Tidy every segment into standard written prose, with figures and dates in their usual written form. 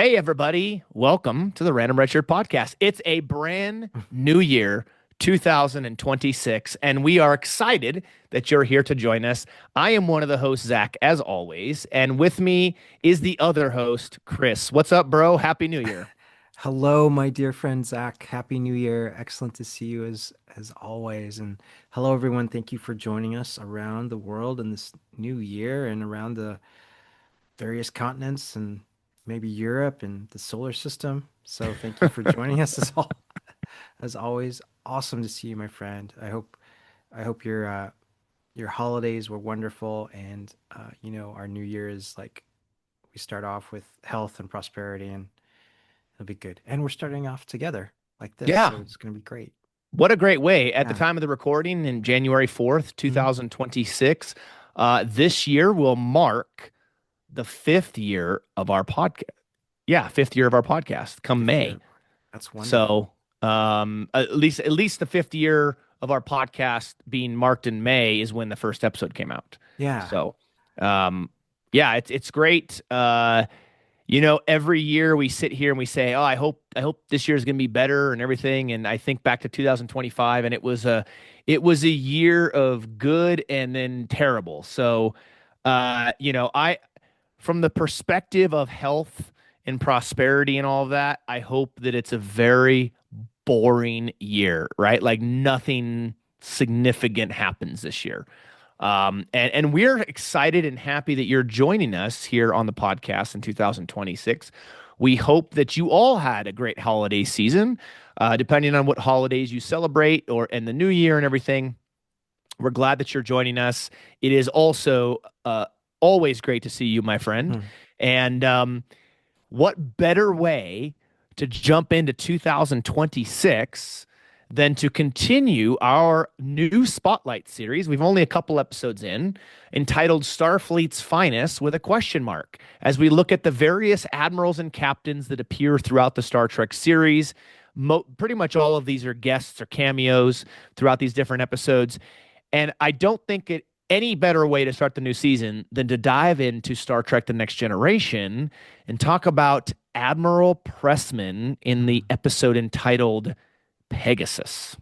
Hey, everybody. Welcome to the Random Redshirt podcast. It's a brand new year, 2026, and we are excited that you're here to join us. I am one of the hosts, Zach, as always, and with me is the other host, Chris. What's up, bro? Happy New Year. Hello, my dear friend Zach. Happy New Year. Excellent to see you as always. And hello everyone. Thank you for joining us around the world in this new year and around the various continents and maybe Europe and the solar system. So thank you for joining us as always. Awesome to see you, my friend. I hope your holidays were wonderful and our new year is like we start off with health and prosperity and it'll be good. And we're starting off together like this, Yeah, so it's going to be great. what a great way. At the Yeah. time of the recording in January 4th, Mhm. 2026, this year will mark the fifth year of our podcast. Yeah, fifth year of our podcast come Fifth May. year. That's So wonderful. at least the fifth year of our podcast being marked in May is when the first episode came out. Yeah. So um, yeah, it's great. Every year we sit here and we say, "Oh, I hope this year is going to be better and everything." And I think back to 2025, and it was a year of good and then terrible. So, I from the perspective of health and prosperity and all of that, I hope that it's a very boring year, right? Like nothing significant happens this year. And we're excited and happy that you're joining us here on the podcast in 2026. We hope that you all had a great holiday season, depending on what holidays you celebrate or in the new year and everything. We're glad that you're joining us. It is also always great to see you, my friend. Hmm. And what better way to jump into 2026 than to continue our new Spotlight series? We've only a couple episodes in, entitled Starfleet's Finest with a question mark, as we look at the various admirals and captains that appear throughout the Star Trek series. Pretty much all of these are guests or cameos throughout these different episodes. And I don't think any better way to start the new season than to dive into Star Trek The Next Generation and talk about Admiral Pressman in the Hmm. episode entitled Pegasus.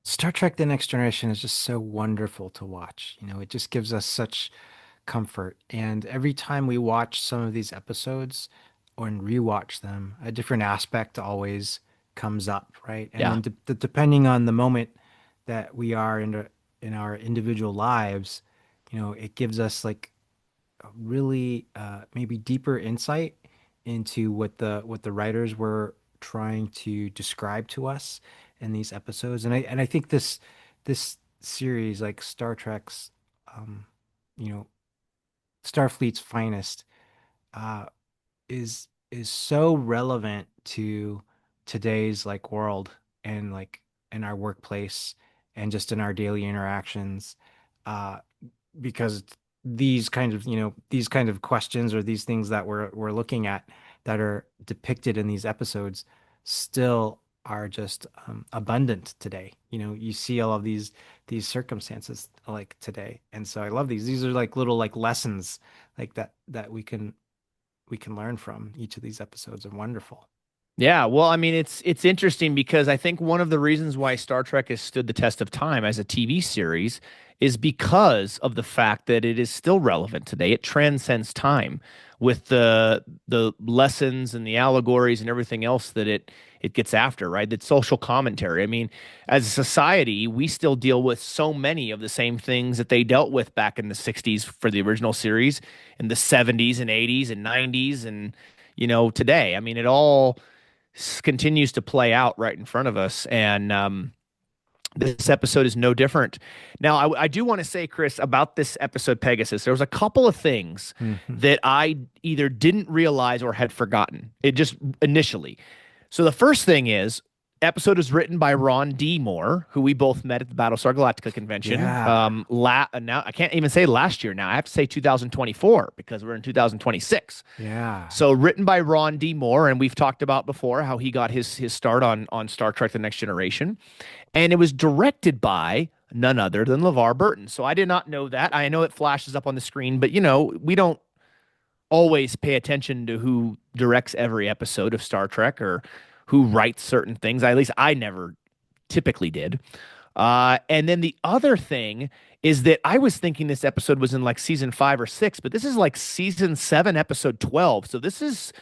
Star Trek The Next Generation is just so wonderful to watch. It just gives us such comfort. And every time we watch some of these episodes or rewatch them, a different aspect always comes up, right? And Yeah. then depending on the moment that we are in our individual lives, it gives us like a really maybe deeper insight into what the writers were trying to describe to us in these episodes. And I think this series, like Star Trek's, um, you know, Starfleet's Finest, uh, is so relevant to today's like world and like in our workplace and just in our daily interactions. Uh, because these kind of questions or these things that we're looking at that are depicted in these episodes still are just abundant today. You see all of these circumstances like today, and so I love these. These are like little like lessons like that we can learn from each of these episodes are wonderful. Yeah, well, I mean, it's interesting because I think one of the reasons why Star Trek has stood the test of time as a TV series is because of the fact that it is still relevant today. It transcends time with the lessons and the allegories and everything else that it gets after, right? That social commentary. I mean, as a society, we still deal with so many of the same things that they dealt with back in the 60s for the original series, in the 70s and 80s and 90s and today. I mean, it all continues to play out right in front of us. And this episode is no different. Now, I do want to say, Chris, about this episode, Pegasus, there was a couple of things Mhm. that I either didn't realize or had forgotten. It just initially. So the first thing is, episode is written by Ron D. Moore, who we both met at the Battlestar Galactica convention. Yeah. Now I can't even say last year. Now I have to say 2024 because we're in 2026. Yeah. So written by Ron D. Moore, and we've talked about before how he got his start on Star Trek: The Next Generation, and it was directed by none other than LeVar Burton. So I did not know that. I know it flashes up on the screen, but we don't always pay attention to who directs every episode of Star Trek or who writes certain things. At least I never typically did. And then the other thing is that I was thinking this episode was in like season 5 or 6, but this is like season 7, episode 12. So this is,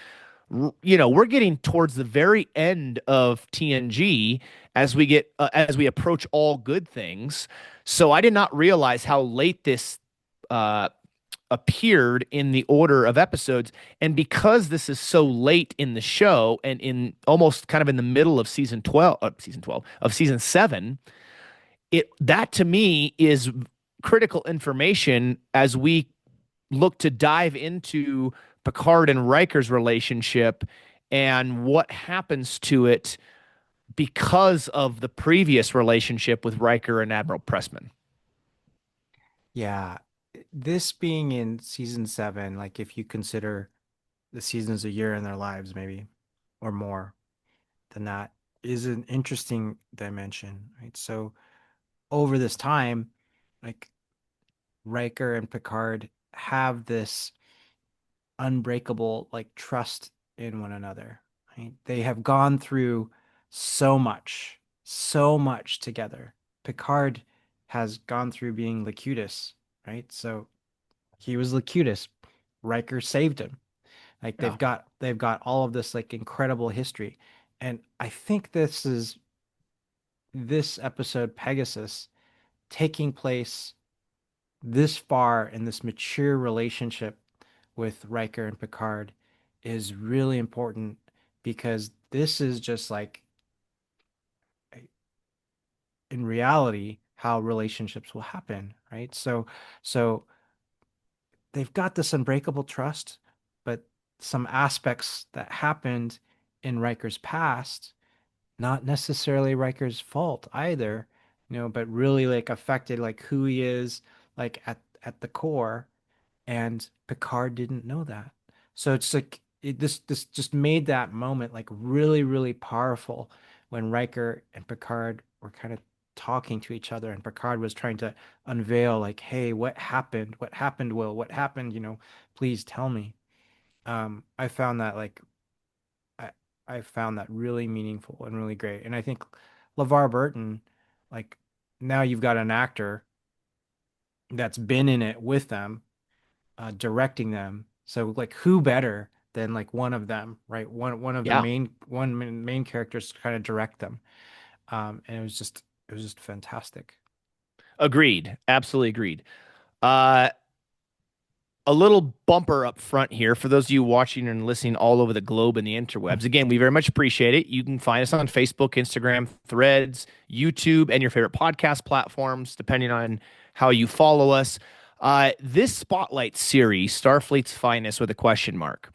we're getting towards the very end of TNG as we approach all good things. So I did not realize how late this uh, appeared in the order of episodes. And because this is so late in the show and in almost kind of in the middle of season 12 of season 7, it that to me is critical information as we look to dive into Picard and Riker's relationship and what happens to it because of the previous relationship with Riker and Admiral Pressman. Yeah, this being in season seven, like if you consider the seasons a year in their lives, maybe or more than that, is an interesting dimension, right? So over this time, like Riker and Picard have this unbreakable like trust in one another, right? They have gone through so much together. Picard has gone through being Locutus, right? So he was Locutus. Riker saved him. Like Yeah. they've got all of this like incredible history. And I think this episode Pegasus taking place this far in this mature relationship with Riker and Picard is really important because this is just like in reality how relationships will happen, right? So they've got this unbreakable trust, but some aspects that happened in Riker's past, not necessarily Riker's fault either, but really like affected like who he is like at the core, and Picard didn't know that. So it's like this just made that moment like really really powerful when Riker and Picard were kind of talking to each other, and Picard was trying to unveil like, hey, what happened? What happened, Will? What happened? Please tell me. I found that like I I found that really meaningful and really great. And I think LeVar Burton, like now you've got an actor that's been in it with them, directing them. So like who better than like one of them, right? One of the Yeah. main characters to kind of direct them. And it was just fantastic. Agreed. Absolutely agreed. Uh, a little bumper up front here for those of you watching and listening all over the globe and the interwebs. Again, we very much appreciate it. You can find us on Facebook, Instagram, Threads, YouTube, and your favorite podcast platforms, depending on how you follow us. This spotlight series, Starfleet's Finest with a question mark,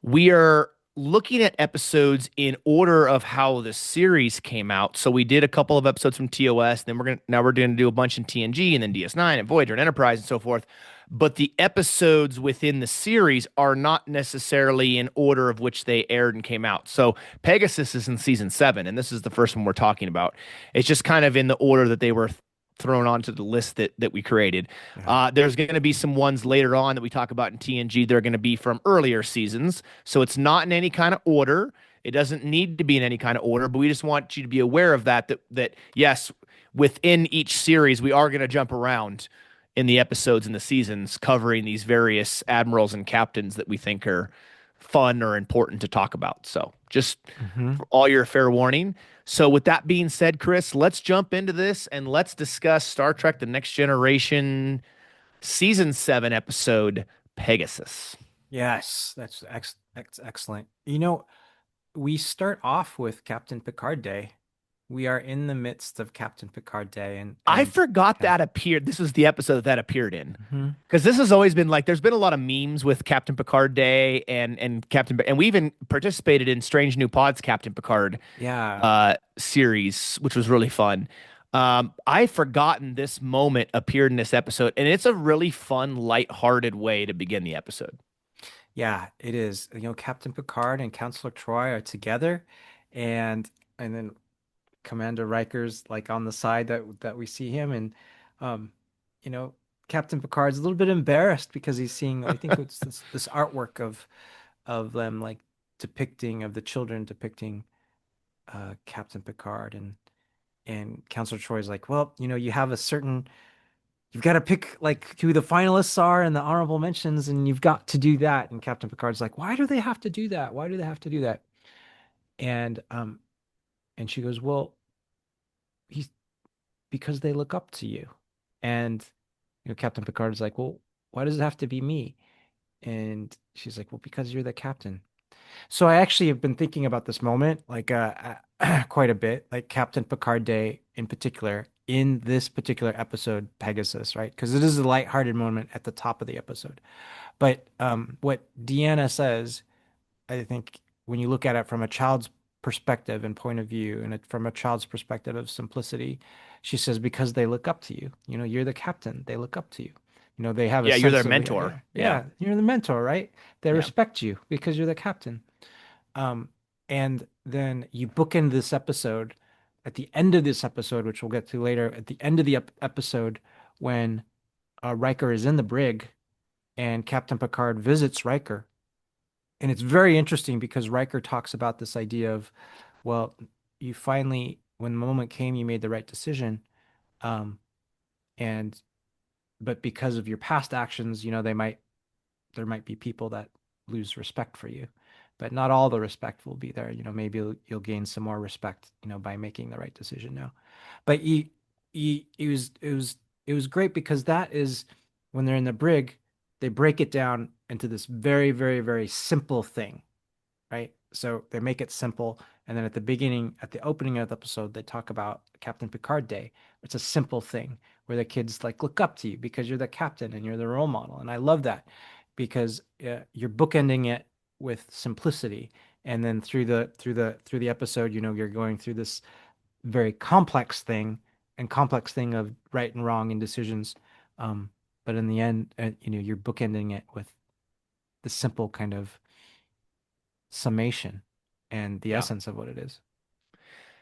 we are looking at episodes in order of how the series came out. So we did a couple of episodes from TOS, then we're going to do a bunch in TNG and then DS9 and Voyager and Enterprise and so forth. But the episodes within the series are not necessarily in order of which they aired and came out. So Pegasus is in season 7, and this is the first one we're talking about. It's just kind of in the order that they were thrown onto the list that we created. Yeah. There's going to be some ones later on that we talk about in TNG. They're going to be from earlier seasons, so it's not in any kind of order. It doesn't need to be in any kind of order, but we just want you to be aware of that. That yes, within each series, we are going to jump around in the episodes and the seasons, covering these various admirals and captains that we think are fun or important to talk about. So just Hmm. for all your fair warning. So with that being said, Chris, let's jump into this and let's discuss Star Trek: The Next Generation season 7 episode Pegasus. Yes, that's excellent. We start off with Captain Picard Day. We are in the midst of Captain Picard Day, and I and forgot yeah. that appeared. This was the episode that appeared in. Hmm. Because this has always been like there's been a lot of memes with Captain Picard Day and we even participated in Strange New Pods Captain Picard Yeah. series, which was really fun. I forgotten this moment appeared in this episode, and it's a really fun, lighthearted way to begin the episode. Yeah, it is. Captain Picard and Counselor Troy are together, and then Commander Riker's like on the side that we see him, and um, you know, Captain Picard's a little bit embarrassed because he's seeing, I think it's this artwork of them like depicting of the children depicting Captain Picard and Counselor Troy's like, well, you have a certain you've got to pick like who the finalists are and the honorable mentions, and you've got to do that. And Captain Picard's like, why do they have to do that? Why do they have to do that? And and she goes, well, he's because they look up to you. And Captain Picard is like, well, why does it have to be me? And she's like, well, because you're the captain. So I actually have been thinking about this moment like quite a bit, like Captain Picard Day in particular, in this particular episode, Pegasus, right? Because it is a lighthearted moment at the top of the episode. But what Deanna says, I think, when you look at it from a child's perspective and point of view, and from a child's perspective of simplicity, she says, because they look up to you. You're the captain. They look up to you. They have a Yeah, you're their sense of, mentor. yeah, Yeah. yeah, you're the mentor, right? They Yeah. respect you because you're the captain. Um, and then you bookend this episode at the end of this episode, which we'll get to later, at the end of the episode, when Riker is in the brig and Captain Picard visits Riker. And it's very interesting because Riker talks about this idea of, well, you finally, when the moment came, you made the right decision. Um, and, but because of your past actions, there might be people that lose respect for you, but not all the respect will be there. Maybe you'll gain some more respect, by making the right decision now. But it was great because that is when they're in the brig, they break it down into this very, very, very simple thing, right? So they make it simple. And then at the opening of the episode, they talk about Captain Picard Day. It's a simple thing where the kids like look up to you because you're the captain and you're the role model. And I love that because you're bookending it with simplicity. And then through the episode, you're going through this very complex thing of right and wrong and decisions. Um, but in the end, you're bookending it with the simple kind of summation and the Yeah. essence of what it is.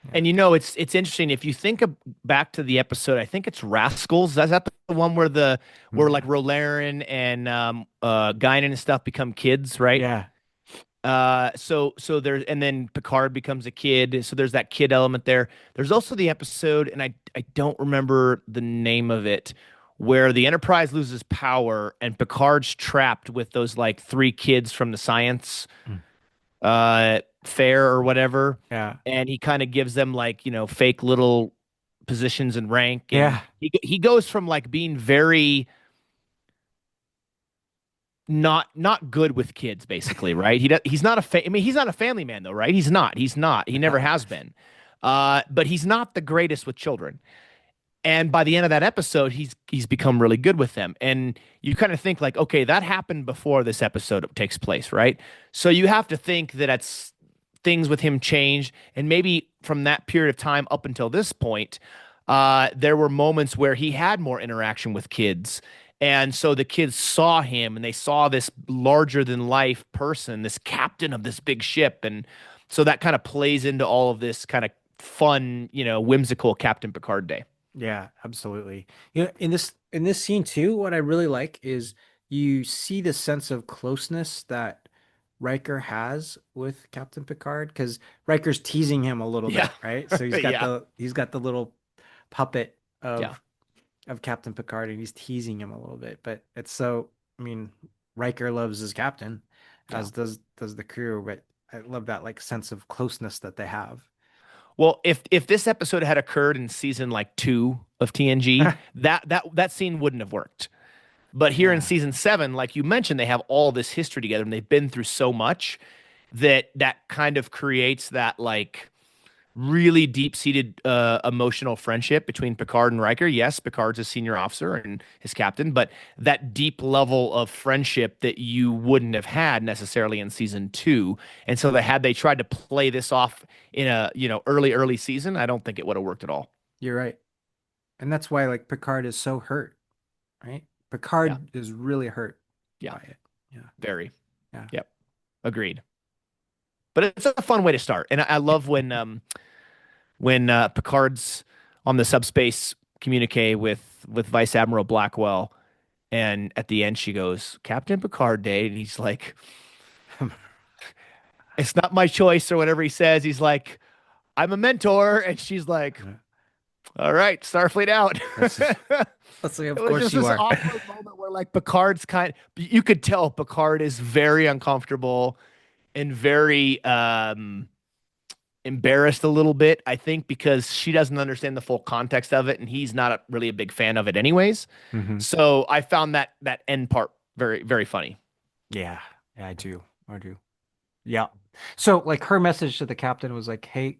Yeah. And it's interesting if you think back to the episode. I think it's Rascals. Is that the one where like Yeah. Rolaren and Guinan and stuff become kids, right? Yeah. So there's and then Picard becomes a kid. So there's that kid element there. There's also the episode, and I don't remember the name of it, where the Enterprise loses power and Picard's trapped with those like three kids from the science Mm. fair or whatever, Yeah. and he kind of gives them like fake little positions and rank, and Yeah. he goes from like being very not good with kids basically, right? He's not I mean he's not a family man though, right? He's not he never has been, but he's not the greatest with children. And by the end of that episode, he's become really good with them. And you kind of think like, okay, that happened before this episode takes place, right? So you have to think that it's things with him changed, and maybe from that period of time up until this point, there were moments where he had more interaction with kids. And so the kids saw him and they saw this larger than life person, this captain of this big ship. And so that kind of plays into all of this kind of fun, whimsical Captain Picard Day. Yeah, absolutely. In this scene too, what I really like is you see the sense of closeness that Riker has with Captain Picard because Riker's teasing him a little Yeah. bit, right? So Yeah. he's got the little puppet Yeah. of Captain Picard and he's teasing him a little bit. But it's so, I mean, Riker loves his captain, Yeah. as does the crew, but I love that like sense of closeness that they have. Well, if this episode had occurred in season like 2 of TNG, that scene wouldn't have worked. But here in Yeah. season 7, like you mentioned, they have all this history together and they've been through so much that kind of creates that like really deep-seated emotional friendship between Picard and Riker. Yes, Picard's a senior officer and his captain, but that deep level of friendship that you wouldn't have had necessarily in season 2. And so they tried to play this off in a, early season, I don't think it would have worked at all. You're right. And that's why like Picard is so hurt, right? Yeah. Picard is really hurt Yeah. by it. Yeah. Very. Yeah. Yep. Agreed. But it's a fun way to start. And I love when Picard's on the subspace communique with Vice Admiral Blackwell, And at the end, she goes, Captain Picard Day. And he's like, it's not my choice or whatever he says. He's like, I'm a mentor. And she's like, Yeah. all right, Starfleet out. That's that's like, It of was course just you this are. awkward moment where like Picard's you could tell Picard is very uncomfortable and very embarrassed a little bit, I think, because she doesn't understand the full context of it, and he's not really a big fan of it anyways. Hmm. So I found that end part very, very funny. Yeah, yeah, I do. I do. Yeah. So like her message to the captain was like, hey,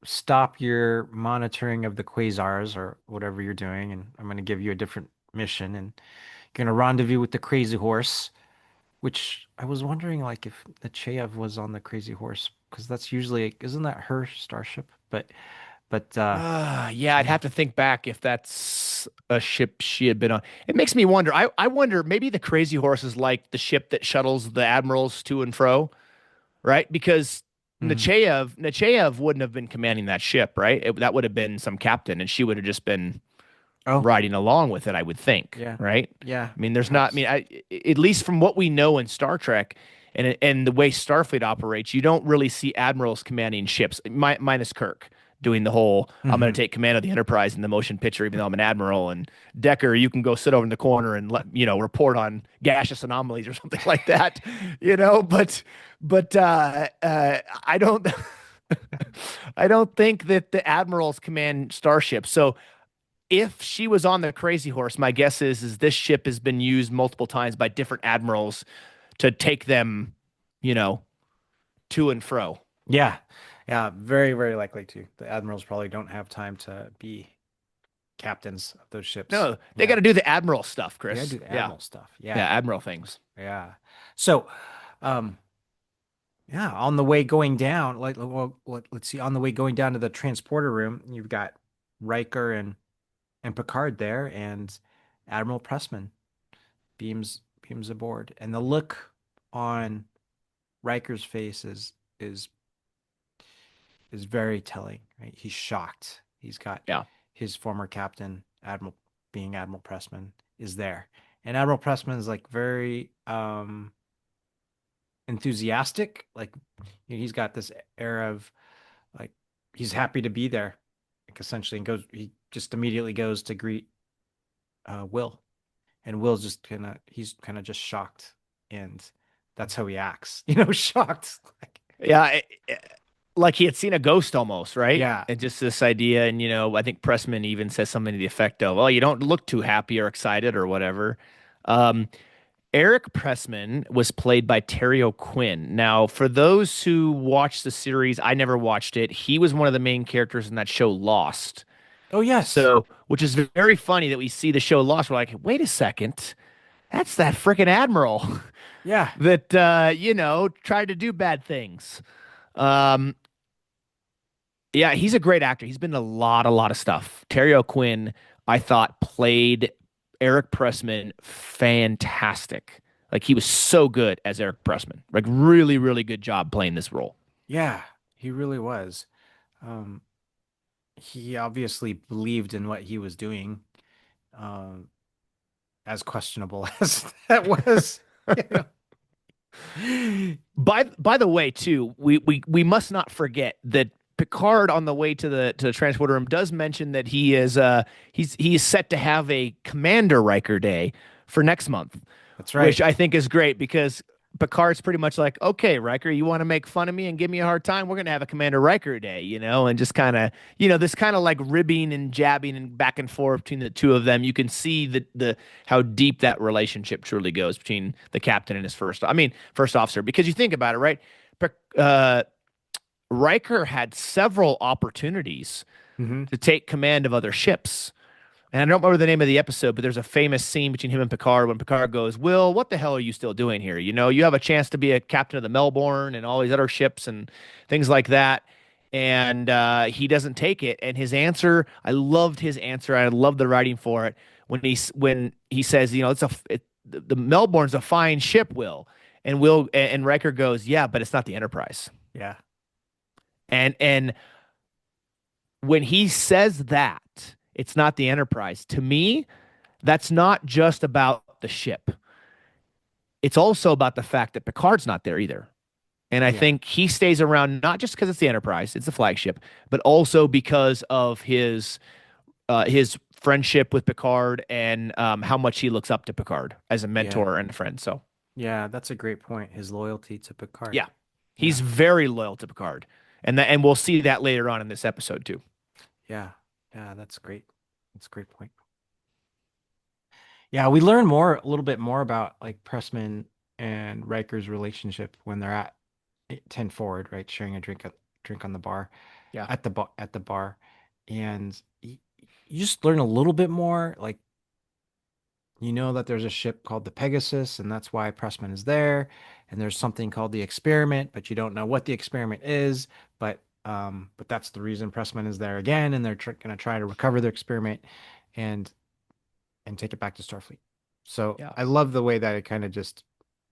stop your monitoring of the quasars or whatever you're doing, and I'm going to give you a different mission, and you're going to rendezvous with the Crazy Horse, which I was wondering like if Nechayev was on the Crazy Horse because that's usually isn't that her starship? But Yeah, I'd yeah. have to think back if that's a ship she had been on. It makes me wonder. I wonder maybe the Crazy Horse is like the ship that shuttles the admirals to and fro, right? Because Mhm. Nechayev wouldn't have been commanding that ship, right? That would have been some captain, and she would have just been Oh, riding along with it, I would think, yeah. right? Yeah, I mean, there's not, I perhaps. mean, at least from what we know in Star Trek and the way Starfleet operates, you don't really see admirals commanding ships, minus Kirk doing the whole, I'm going Hmm. to take command of the Enterprise in the motion picture, even though I'm an admiral. And Decker, you can go sit over in the corner and report on gaseous anomalies or something like that, but I don't. I don't think that the admirals command starships. So if she was on the Crazy Horse, my guess is this ship has been used multiple times by different admirals to take them, you know, to and fro. Yeah. Yeah, very, very likely to. The admirals probably don't have time to be captains of those ships. No, they got Yeah. to do the admiral stuff, They gotta Chris. do the Yeah, admiral stuff. yeah, Yeah. admiral things. Yeah. So, um, yeah, on the way going down, let's see, on the way going down to the transporter room, you've got Riker and Picard there, and Admiral Pressman beams aboard. And the look on Riker's face is very telling, right? He's shocked. He's got Yeah, his former captain, Admiral Pressman, is there. And Admiral Pressman is like very enthusiastic. Like he's got this air of like he's happy to be there. Like essentially and goes he just immediately goes to greet Will. And Will's just he's kind of just shocked. And that's how he acts, shocked. Like, yeah. Like he had seen a ghost almost, right? yeah. And just this idea, and I think Pressman even says something to the effect of, "Well, you don't look too happy or excited or whatever." Um, Erik Pressman was played by Terry O'Quinn. Now, for those who watched the series, I never watched it. He was one of the main characters in that show Lost. Oh yes. So, which is very funny that we see the show Lost. We're like, wait a second, that's that freaking admiral Yeah. that tried to do bad things. Um, yeah, he's a great actor. He's been in a lot of stuff. Terry O'Quinn, I thought, played Erik Pressman fantastic. Like he was so good as Erik Pressman. Like really, really good job playing this role. Yeah, he really was. Um, he obviously believed in what he was doing, um, as questionable as that was. You know. By the way, too, we must not forget that Picard on the way to the transporter room does mention that he is set to have a Commander Riker Day for next month, That's which right. I think is great because Picard's pretty much like, okay, Riker, you want to make fun of me and give me a hard time? We're gonna have a Commander Riker Day, and just kind of, this kind of like ribbing and jabbing and back and forth between the two of them. You can see the how deep that relationship truly goes between the captain and his first officer. Because you think about it, right? Uh, Riker had several opportunities Hmm. to take command of other ships, and I don't remember the name of the episode, but there's a famous scene between him and Picard when Picard goes, Will, what the hell are you still doing here? You have a chance to be a captain of the Melbourne and all these other ships and things like that. And he doesn't take it. And his answer, I loved his answer. I loved the writing for it when he says, the Melbourne's a fine ship, Will. And Riker goes, yeah, but it's not the Enterprise. Yeah. And when he says that, it's not the Enterprise. To me, that's not just about the ship. It's also about the fact that Picard's not there either. And I Yeah. think he stays around not just because it's the Enterprise, it's the flagship, but also because of his friendship with Picard and how much he looks up to Picard as a Yeah. mentor and a friend. So Yeah, that's a great point. His loyalty to Picard. yeah, he's Yeah. very loyal to Picard, and we'll see that later on in this episode too. Yeah. Yeah, that's great. That's a great point. Yeah, we learn more a little bit more about like Pressman and Riker's relationship when they're at 10 forward, right? Sharing a drink on the bar Yeah, at the bar. And you just learn a little bit more. Like you know that there's a ship called the Pegasus, and that's why Pressman is there. And there's something called the experiment, but you don't know what the experiment is. But that's the reason Pressman is there again, and they're gonna try to recover the experiment and take it back to Starfleet. So yeah, I love the way that it kind of just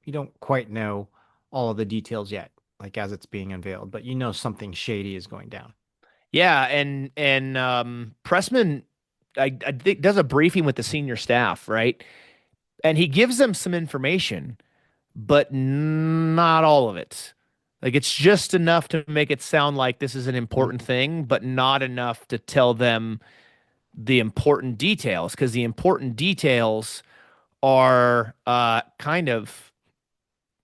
you don't quite know all of the details yet, like as it's being unveiled, but you know something shady is going down. yeah. And Pressman, I think does a briefing with the senior staff, right? And he gives them some information, but not all of it. Like it's just enough to make it sound like this is an Mm. important thing, but not enough to tell them the important details because the important details are kind of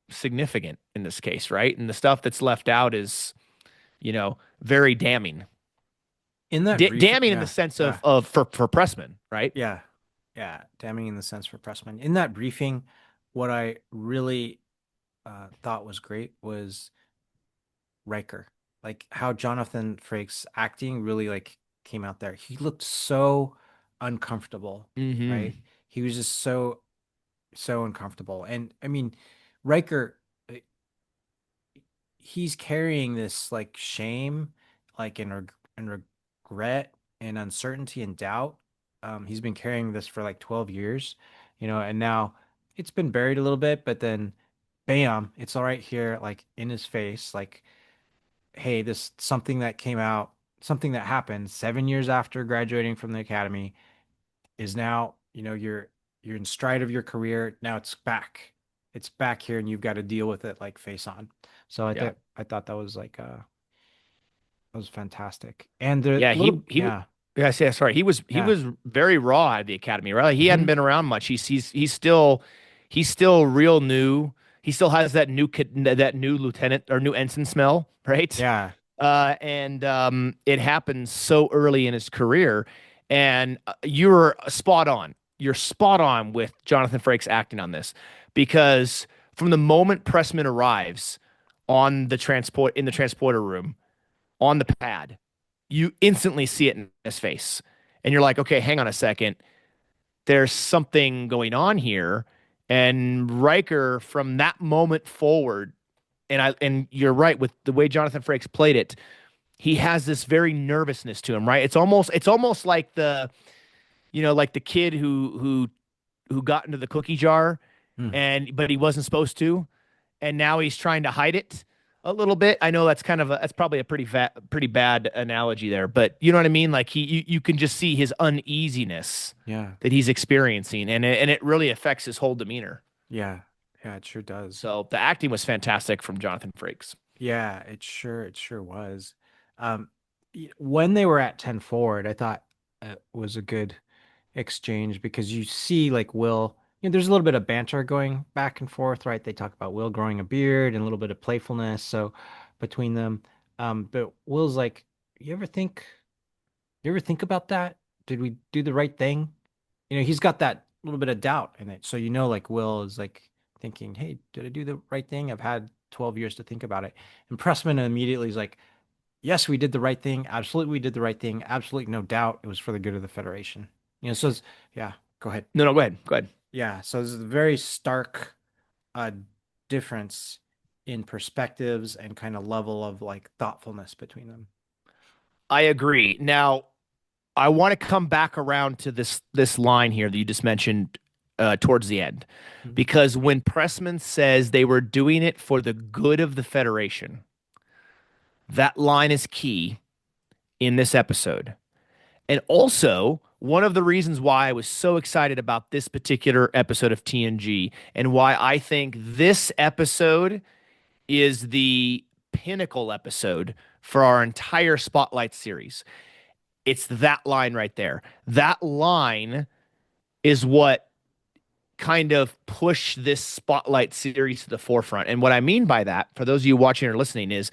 significant in this case, right? And the stuff that's left out is, very damning. In that briefing, Damning in the yeah, sense yeah, of for Pressman, right? yeah, yeah, damning in the sense for Pressman. In that briefing, what I really thought was great was Riker, like how Jonathan Frakes acting really like came out there. He looked so uncomfortable, Mm-hmm. right? He was just so uncomfortable. And I mean, Riker, uh, he's carrying this like shame, like and regret and uncertainty and doubt. He's been carrying this for like 12 years, and now it's been buried a little bit, but then bam, it's all right here, like in his face, like, hey, this something that came out, something that happened 7 years after graduating from the academy is now, you're in stride of your career. Now it's back. It's back here and you've got to deal with it like face on. So Yeah. I thought that was like that was fantastic. And the Yeah, little he. Yeah, sorry. He yeah. was very raw at the academy, right? He hadn't Hmm. been around much. He's still real new. He still has that new lieutenant or new ensign smell, right? Yeah. And it happened so early in his career, and you're spot on. You're spot on with Jonathan Frakes acting on this because from the moment Pressman arrives on the transport in the transporter room on the pad, you instantly see it in his face. And you're like, okay, hang on a second. There's something going on here. And Riker, from that moment forward, and you're right with the way Jonathan Frakes played it, he has this very nervousness to him, right? It's almost like like the kid who got into the cookie jar Mm. but he wasn't supposed to, and now he's trying to hide it a little bit. I know that's probably a pretty bad analogy there, but you know what I mean? Like you can just see his uneasiness Yeah. that he's experiencing, and it really affects his whole demeanor. Yeah. Yeah, it sure does. So the acting was fantastic from Jonathan Frakes. Yeah, it sure was. Um, when they were at 10 forward, I thought it was a good exchange because you see like Will, there's a little bit of banter going back and forth, right? They talk about Will growing a beard and a little bit of playfulness, so between them. But Will's like, you ever think you ever think about that? Did we do the right thing? He's got that little bit of doubt in it. So like Will is like thinking, hey, did I do the right thing? I've had 12 years to think about it. And Pressman immediately is like, yes, we did the right thing. Absolutely, we did the right thing. Absolutely, no doubt. It was for the good of the Federation. So yeah, go ahead. No, no, go ahead, go ahead. Yeah, so there's a very stark uh difference in perspectives and kind of level of like thoughtfulness between them. I agree. Now, I want to come back around to this line here that you just mentioned towards the end, Mhm. because when Pressman says they were doing it for the good of the Federation, that line is key in this episode. And also, one of the reasons why I was so excited about this particular episode of TNG and why I think this episode is the pinnacle episode for our entire Spotlight series. It's that line right there. That line is what kind of pushed this Spotlight series to the forefront. And what I mean by that, for those of you watching or listening, is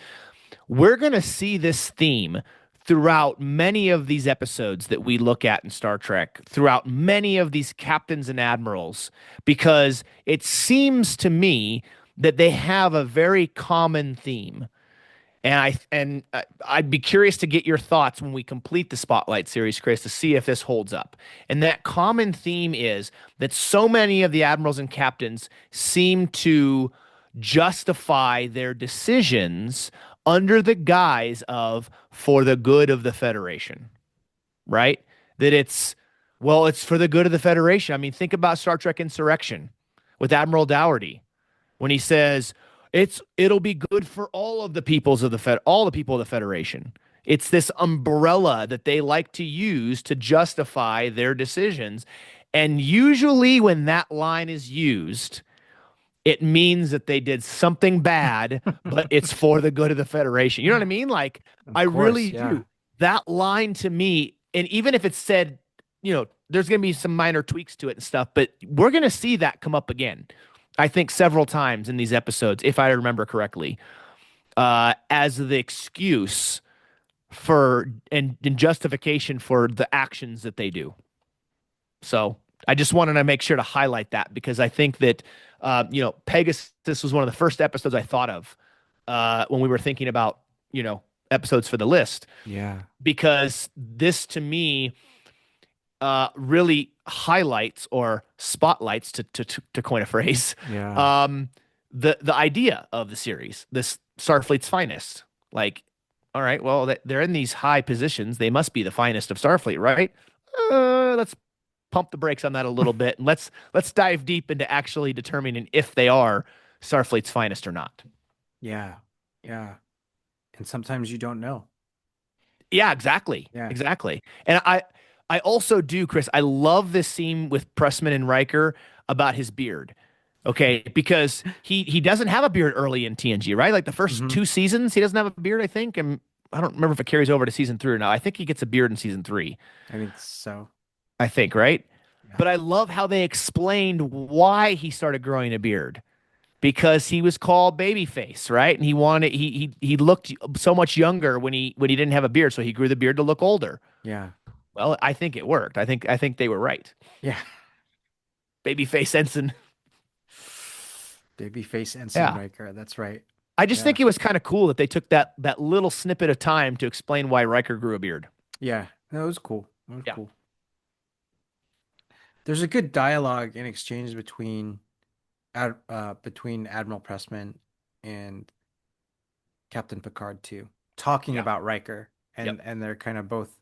we're going to see this theme throughout many of these episodes that we look at in Star Trek, throughout many of these captains and admirals, because it seems to me that they have a very common theme. I'd be curious to get your thoughts when we complete the Spotlight series, Chris, to see if this holds up. And that common theme is that so many of the admirals and captains seem to justify their decisions under the guise of for the good of the Federation, right? That it's for the good of the Federation. I mean, think about Star Trek Insurrection with Admiral Dougherty when he says it'll be good for all of the peoples of the all the people of the Federation. It's this umbrella that they like to use to justify their decisions. And usually when that line is used, it means that they did something bad, but it's for the good of the Federation. You know what I mean? Like, Of I course, really yeah. do. That line to me, and even if it's said, there's going to be some minor tweaks to it and stuff, but we're going to see that come up again. I think several times in these episodes, if I remember correctly, as the excuse for and justification for the actions that they do. So I just wanted to make sure to highlight that because I think that Pegasus was one of the first episodes I thought of when we were thinking about episodes for the list Yeah. because this to me really highlights or spotlights to coin a phrase Yeah. um, the idea of the series, this Starfleet's finest. Like, all right, well they're in these high positions, they must be the finest of Starfleet, right? Let's pump the brakes on that a little bit and let's dive deep into actually determining if they are Starfleet's finest or not. Yeah. Yeah. And sometimes you don't know. Yeah, exactly. Yeah. Exactly. And I also do, Chris, I love this scene with Pressman and Riker about his beard. Okay, because he doesn't have a beard early in TNG, right? Like the first Hmm. two seasons, he doesn't have a beard, I think. And I don't remember if it carries over to season three or not. I think he gets a beard in season three, I think so. I think, right? Yeah. But I love how they explained why he started growing a beard because he was called babyface, right? And he looked so much younger when he didn't have a beard, so he grew the beard to look older. Yeah. Well, I think it worked. I think they were right. Yeah. Babyface ensign. Babyface Ensign Yeah. Riker. That's right. I just Yeah. think it was kind of cool that they took that little snippet of time to explain why Riker grew a beard. Yeah. That was cool. That was Yeah. cool. There's a good dialogue in exchange between Admiral Pressman and Captain Picard too, talking Yeah. about Riker Yep. and their kind of both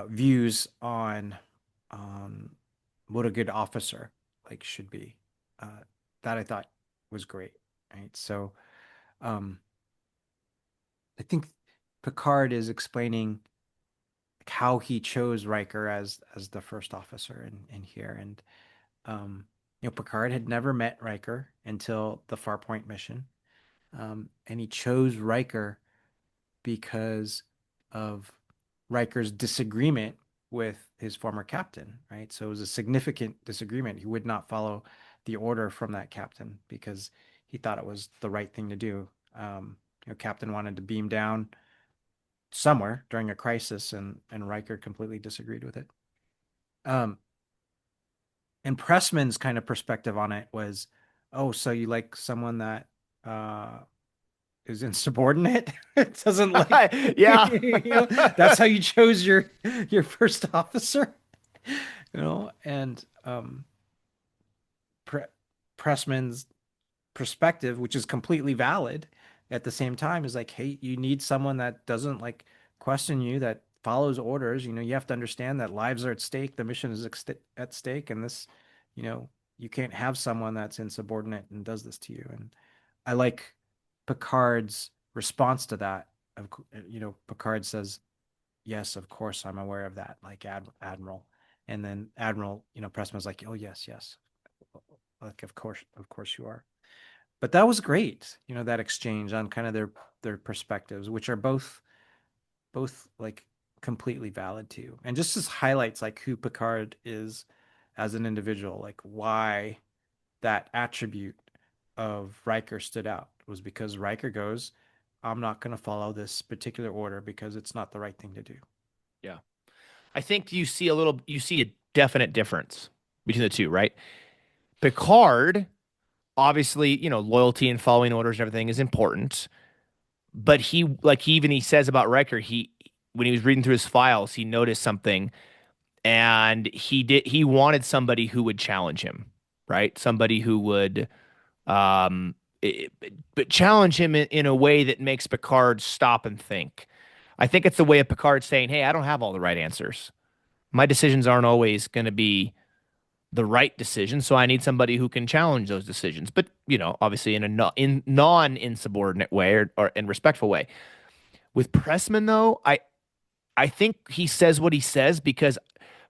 views on what a good officer like should be. Uh, that I thought was great. Right. So um, I think Picard is explaining how he chose Riker as the first officer in here, and Picard had never met Riker until the Farpoint mission, and he chose Riker because of Riker's disagreement with his former captain, right? So it was a significant disagreement. He would not follow the order from that captain because he thought it was the right thing to do. Captain wanted to beam down somewhere during a crisis, and Riker completely disagreed with it. Um, and Pressman's kind of perspective on it was, oh, so you like someone that uh, is insubordinate. It doesn't like Yeah. that's how you chose your first officer, and Pre Pressman's perspective, which is completely valid at the same time, is like, hey, you need someone that doesn't like question you, that follows orders. You have to understand that lives are at stake, the mission is at stake, and this, you can't have someone that's insubordinate and does this to you. And I like Picard's response to that. Picard says, yes, of course I'm aware of that, like Admiral. And then Admiral, Pressman's like, oh yes, yes. Like of course you are. But that was great, that exchange on kind of their perspectives, which are both like completely valid too. And just as highlights like who Picard is as an individual, like why that attribute of Riker stood out was because Riker goes, I'm not going to follow this particular order because it's not the right thing to do. Yeah. I think you see a definite difference between the two, right? Picard, obviously, loyalty and following orders and everything is important. But he says about Riker, when he was reading through his files, he noticed something and he wanted somebody who would challenge him, right? Somebody who would um but challenge him in a way that makes Picard stop and think. I think it's the way of Picard saying, "Hey, I don't have all the right answers. My decisions aren't always going to be the right decision, so I need somebody who can challenge those decisions." But obviously in a non insubordinate way or in respectful way. With Pressman though, I think he says what he says because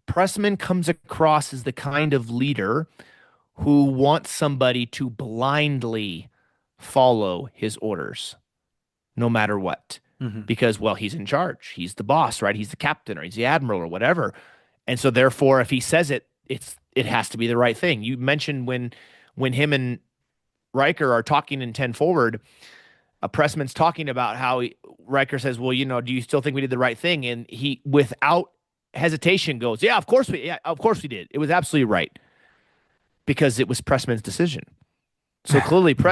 Pressman comes across as the kind of leader who wants somebody to blindly follow his orders no matter what. Mm-hmm. Because, well, he's in charge. He's the boss, right? He's the captain or he's the admiral or whatever. And so therefore, if he says it, it has to be the right thing. You mentioned when him and Riker are talking in 10 forward, Pressman's talking about how Riker says, "Well, do you still think we did the right thing?" And he, without hesitation, goes, Yeah, of course we did. It was absolutely right because it was Pressman's decision." So clearly, Mm-hmm.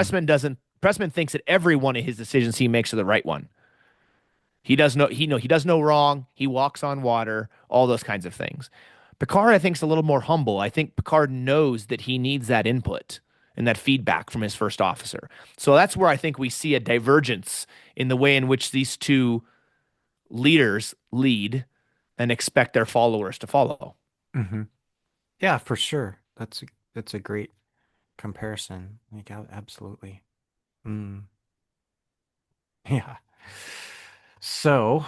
Pressman thinks that every one of his decisions he makes are the right one. He does no wrong. He walks on water. All those kinds of things. Picard, I think, is a little more humble. I think Picard knows that he needs that input and that feedback from his first officer. So that's where I think we see a divergence in the way in which these two leaders lead and expect their followers to follow. Mm-hmm. Yeah, for sure. That's a great comparison. Like absolutely. Mm. Yeah. So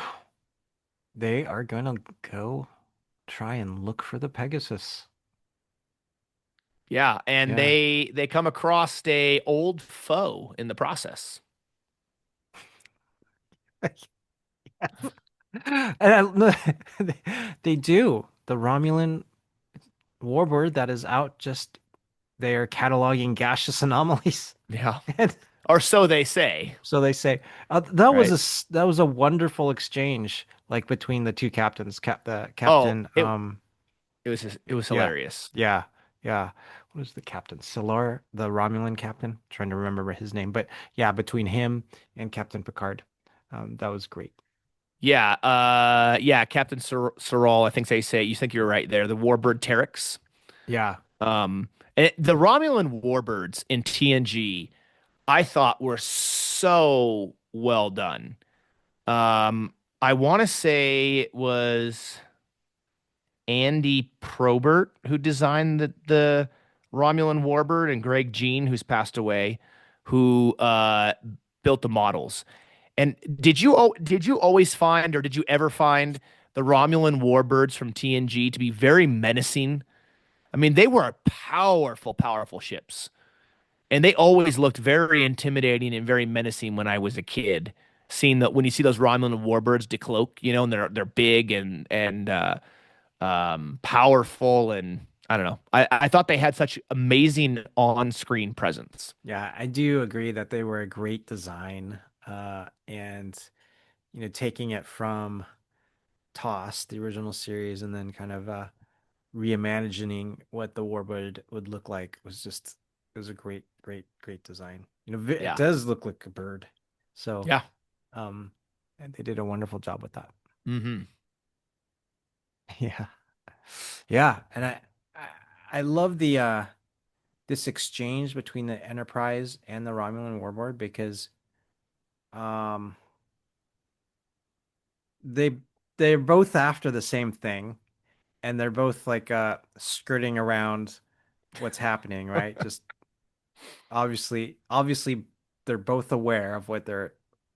they are gonna go try and look for the Pegasus. Yeah, and Yeah. they come across a old foe in the process. And they do. The Romulan warbird that is out just they are cataloging gaseous anomalies. Yeah, And or so they say, so they say that was right? that was a wonderful exchange like between the two captains, the Oh, captain it was yeah. hilarious. Yeah. Yeah. What was the captain? Silar, the Romulan captain. Trying to remember his name, but yeah, between him and Captain Picard, that was great. Yeah, Captain Sorrel, I think they say. You think you're right there. The Warbird Terex. Yeah. Um, the Romulan Warbirds in TNG, I thought were so well done. I want to say it was Andy Probert who designed the Romulan Warbird and Greg Jean, who's passed away, who built the models. And did you always find, or did you ever find the Romulan warbirds from TNG to be very menacing? I mean, they were powerful, powerful ships, and they always looked very intimidating and very menacing when I was a kid. Seeing that when you see those Romulan warbirds decloak, and they're big and powerful, and I don't know. I thought they had such amazing on-screen presence. Yeah, I do agree that they were a great design. And taking it from TOS, the original series, and then kind of reimagining what the warbird would look like it was a great, great, great design. It Yeah, does look like a bird. So, yeah. um, and they did a wonderful job with that. Hmm. Yeah. Yeah, and I I love the this exchange between the Enterprise and the Romulan warbird because um they they're both after the same thing and they're both like skirting around what's happening, right? Just obviously they're both aware of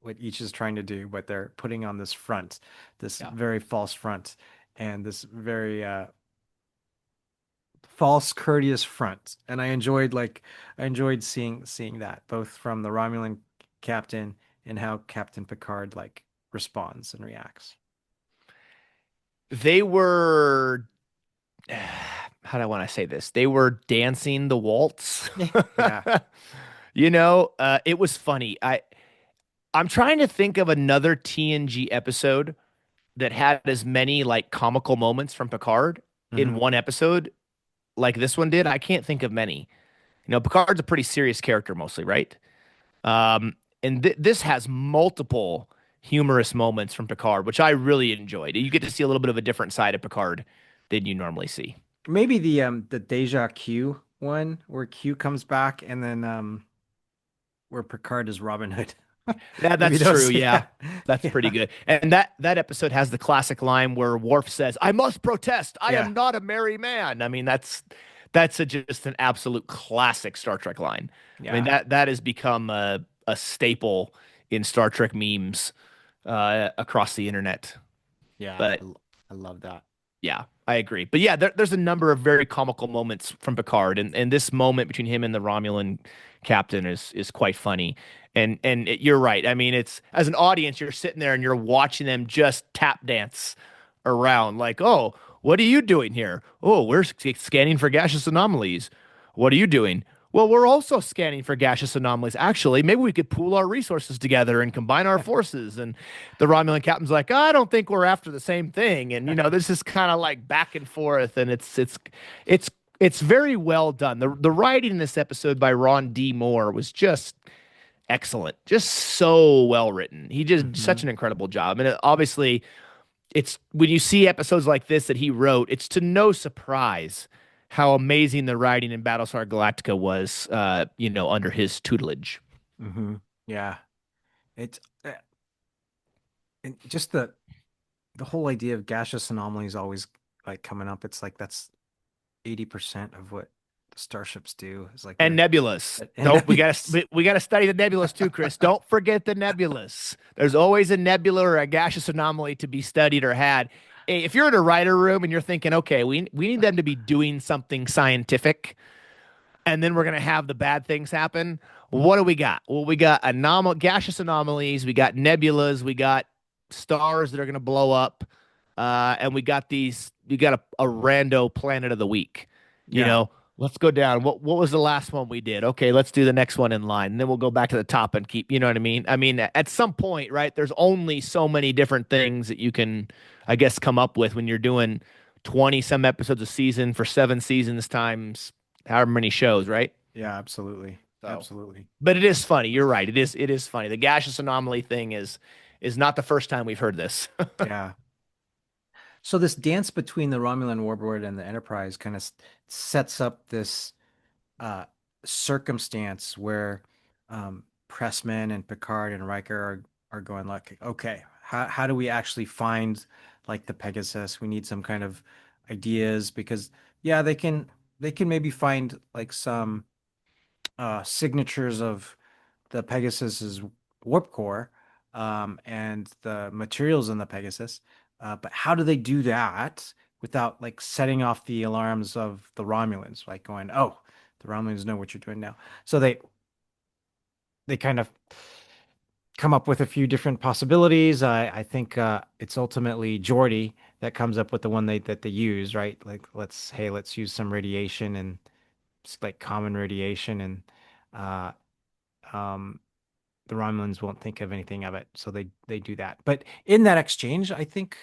what each is trying to do, but they're putting on this front, this Yeah. very false front, and this very false courteous front. And I enjoyed seeing that both from the Romulan captain and how Captain Picard like responds and reacts. They were, how do I want to say this? They were dancing the waltz. Yeah. It was funny. I'm trying to think of another TNG episode that had as many like comical moments from Picard in Hmm. one episode like this one did. I can't think of many. Picard's a pretty serious character mostly, right? And this has multiple humorous moments from Picard, which I really enjoyed. You get to see a little bit of a different side of Picard than you normally see. Maybe the Deja Q one where Q comes back and then where Picard is Robin Hood. Yeah, Maybe that's true. those, Yeah. yeah. That's pretty Yeah. good. And that episode has the classic line where Worf says, "I must protest. I Yeah. am not a merry man." I mean, just an absolute classic Star Trek line. I mean, Yeah. that has become a staple in Star Trek memes across the internet. Yeah. But I love that. yeah, I agree. But yeah, there's a number of very comical moments from Picard, and this moment between him and the Romulan captain is quite funny. You're right. I mean, it's as an audience, you're sitting there and you're watching them just tap dance around, like, oh, what are you doing here? Oh, we're scanning for gaseous anomalies. What are you doing? Well, we're also scanning for gaseous anomalies. Actually, maybe we could pool our resources together and combine our forces. And the Romulan captain's like, I don't think we're after the same thing. And this is kind of like back and forth, and it's it's very well done. The writing in this episode by Ron D. Moore was just excellent, just so well written. He did Hmm. such an incredible job, and obviously, it's when you see episodes like this that he wrote, it's to no surprise how amazing the writing in Battlestar Galactica was, under his tutelage. Hmm. Yeah. It's and just the whole idea of gaseous anomalies always like coming up. It's like that's 80% of what the starships do. Is like And they're nebulous. and Don't we got nebulous. to we got to study the nebulous too, Chris. Don't forget the nebulous. There's always a nebula or a gaseous anomaly to be studied or had. Hey, if you're in a writer room and you're thinking, okay, we need them to be doing something scientific, and then we're going to have the bad things happen. What do we got? Well, we got gaseous anomalies, we got nebulas, we got stars that are going to blow up, and we got a rando planet of the week. You Yeah. know, let's go down. What was the last one we did? Okay, let's do the next one in line, and then we'll go back to the top and keep. You know what I mean? I mean, at some point, right? There's only so many different things that you can, I guess, come up with when you're doing 20 some episodes a season for 7 seasons times however many shows, right? Yeah, absolutely. So, Absolutely. but it is funny. You're right. It is funny. The gaseous anomaly thing is not the first time we've heard this. Yeah. So this dance between the Romulan warlord and the Enterprise kind of sets up this uh, circumstance where Pressman and Picard and Riker are going like, okay, how do we actually find like the Pegasus? We need some kind of ideas because yeah, they can maybe find like some signatures of the Pegasus's warp core and the materials in the Pegasus. But how do they do that without like setting off the alarms of the Romulans, like going, "Oh, the Romulans know what you're doing now." So they kind of come up with a few different possibilities. I think it's ultimately Geordi that comes up with the one that they use, right? Like let's use some radiation and it's like common radiation and uh, um, the Romulans won't think of anything of it, so they do that. But in that exchange, I think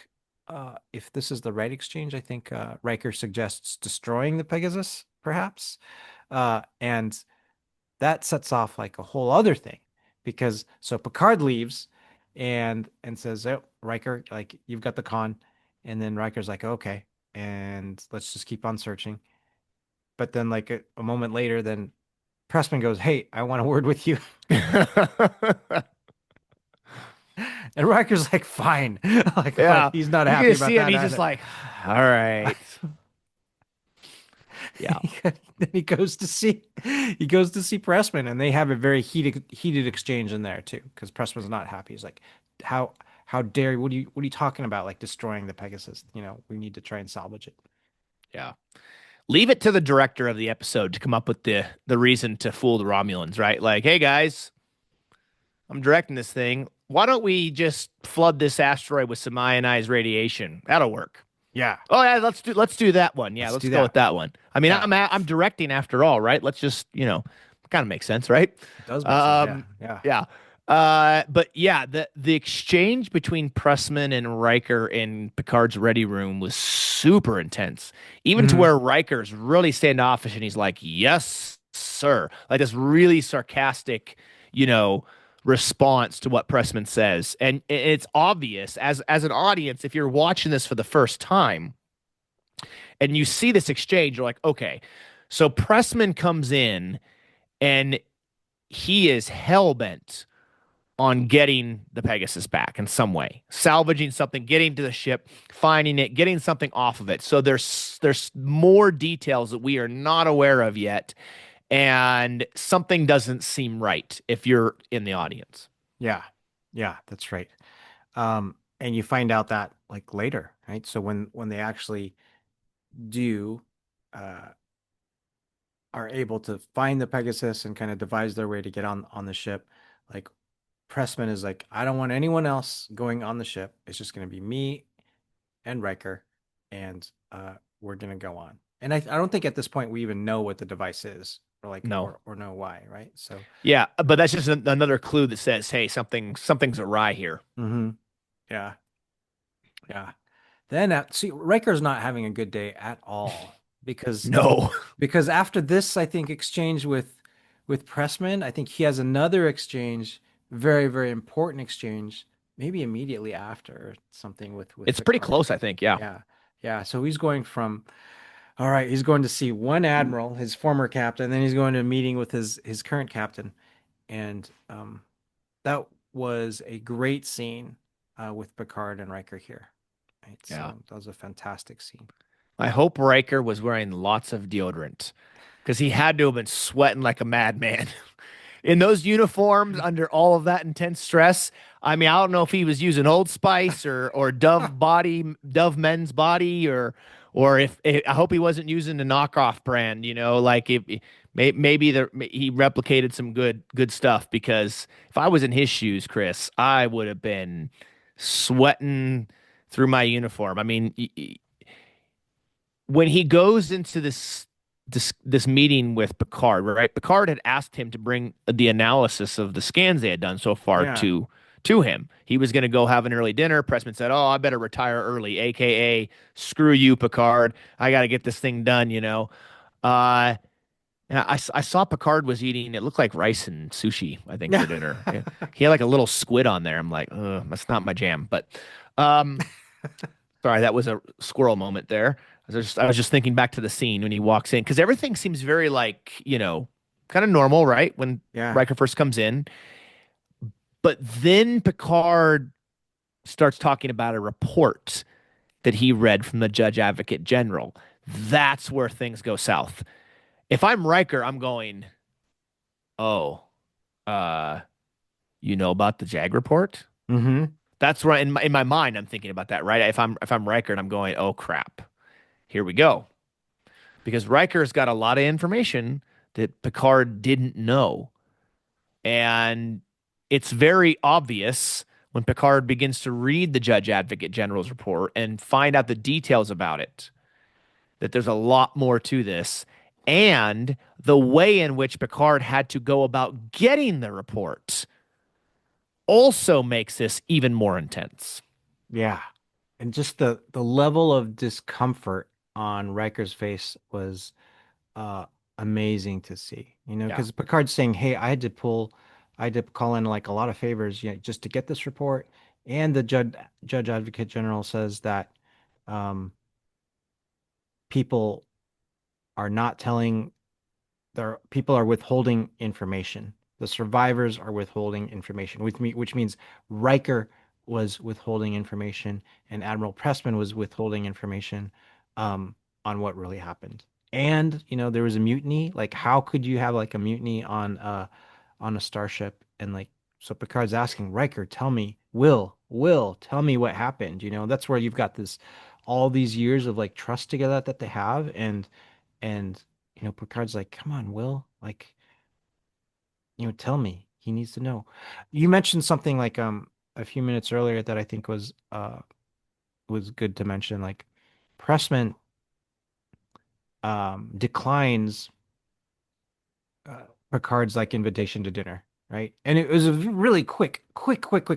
if this is the right exchange, I think Riker suggests destroying the Pegasus, perhaps, and that sets off like a whole other thing because so Picard leaves and says, "Oh, Riker, like you've got the con," and then Riker's like, "Okay," and let's just keep on searching. But then like a moment later, then Pressman goes, "Hey, I want a word with you." And Riker's like, fine. Like Yeah. he's not You can happy see about him. that He's just either. like, all right. Yeah. Then he goes to see Pressman, and they have a very heated exchange in there too, because Pressman's not happy. He's like, "How how dare you? What are you talking about? Like destroying the Pegasus? You know, we need to try and salvage it." Yeah. Leave it to the director of the episode to come up with the reason to fool the Romulans, right? Like, hey guys, I'm directing this thing. Why don't we just flood this asteroid with some ionized radiation? That'll work. Yeah, Oh yeah, let's do that one. Yeah, let's let's do go with that. that one. I mean, Yeah, I'm directing after all, right? Let's just kind of makes sense, right? it does make sense. Yeah, Um, yeah. yeah. But yeah, the exchange between Pressman and Riker in Picard's ready room was super intense, even to Hmm. where Riker's really standoffish and he's like, "Yes, sir," like this really sarcastic, you know, response to what Pressman says, and it's obvious as an audience if you're watching this for the first time and you see this exchange, you're like, okay, so Pressman comes in and he is hell bent on getting the Pegasus back in some way, salvaging something, getting to the ship, finding it, getting something off of it. So there's more details that we are not aware of yet, and something doesn't seem right if you're in the audience. Yeah, yeah, that's right. And you find out that like later, right? So when they actually do uh are able to find the Pegasus and kind of devise their way to get on the ship, like Pressman is like, I don't want anyone else going on the ship. It's just going to be me and Riker, and we're going to go on. And I don't think at this point we even know what the device is, or like, No. or know why, right? So, Yeah, but that's just another clue that says, hey, something's awry here. hmm, yeah, yeah. Then see, Riker's not having a good day at all because No. after this, I think exchange with Pressman, I think he has another exchange, very very important exchange, maybe immediately after something with It's pretty Picard. close, I think. Yeah. Yeah, yeah. So he's going from all right, he's going to see one admiral, his former captain, then he's going to a meeting with his current captain, and that was a great scene with Picard and Riker here. Right, Yeah. so that was a fantastic scene. I hope Riker was wearing lots of deodorant because he had to have been sweating like a madman in those uniforms under all of that intense stress. I mean, I don't know if he was using Old Spice or Dove Men's Body, or if I hope he wasn't using the knockoff brand. Like if maybe he replicated some good stuff because if I was in his shoes, Chris, I would have been sweating through my uniform. I mean, when he goes into this meeting with Picard, right? Picard had asked him to bring the analysis of the scans they had done so far Yeah. to him. He was going to go have an early dinner. Pressman said, "Oh, I better retire early, aka screw you, Picard. I got to get this thing done." Uh, and I saw Picard was eating. It looked like rice and sushi, I think, for dinner. Yeah. He had like a little squid on there. I'm like, that's not my jam. But um, sorry, that was a squirrel moment there. I was just thinking back to the scene when he walks in because everything seems very like, kind of normal, right? When Yeah. Riker first comes in. But then Picard starts talking about a report that he read from the Judge Advocate General. That's where things go south. If I'm Riker, I'm going, oh, uh, you know about the JAG report? Hmm. That's right. In my mind, I'm thinking about that, right? If I'm Riker and I'm going, oh crap, here we go. Because Riker's got a lot of information that Picard didn't know. And it's very obvious when Picard begins to read the Judge Advocate General's report and find out the details about it that there's a lot more to this. And the way in which Picard had to go about getting the report also makes this even more intense. Yeah. And just the level of discomfort on Riker's face was uh amazing to see. You know, Yeah. because Picard's saying, "Hey, I had to call in like a lot of favors, just to get this report." And the Judge Advocate General says that um people are not telling their people are withholding information. The survivors are withholding information, which means Riker was withholding information and Admiral Pressman was withholding information on what really happened. and there was a mutiny. Like, how could you have like a mutiny on a starship? And like, so Picard's asking Riker, tell me, Will, tell me what happened. That's where you've got this all these years of like trust together that they have, and Picard's like, come on, Will, like, tell me. He needs to know. You mentioned something like a few minutes earlier that I think was good to mention. Like, Pressman declines uh, Picard's like invitation to dinner, right? And it was a really quick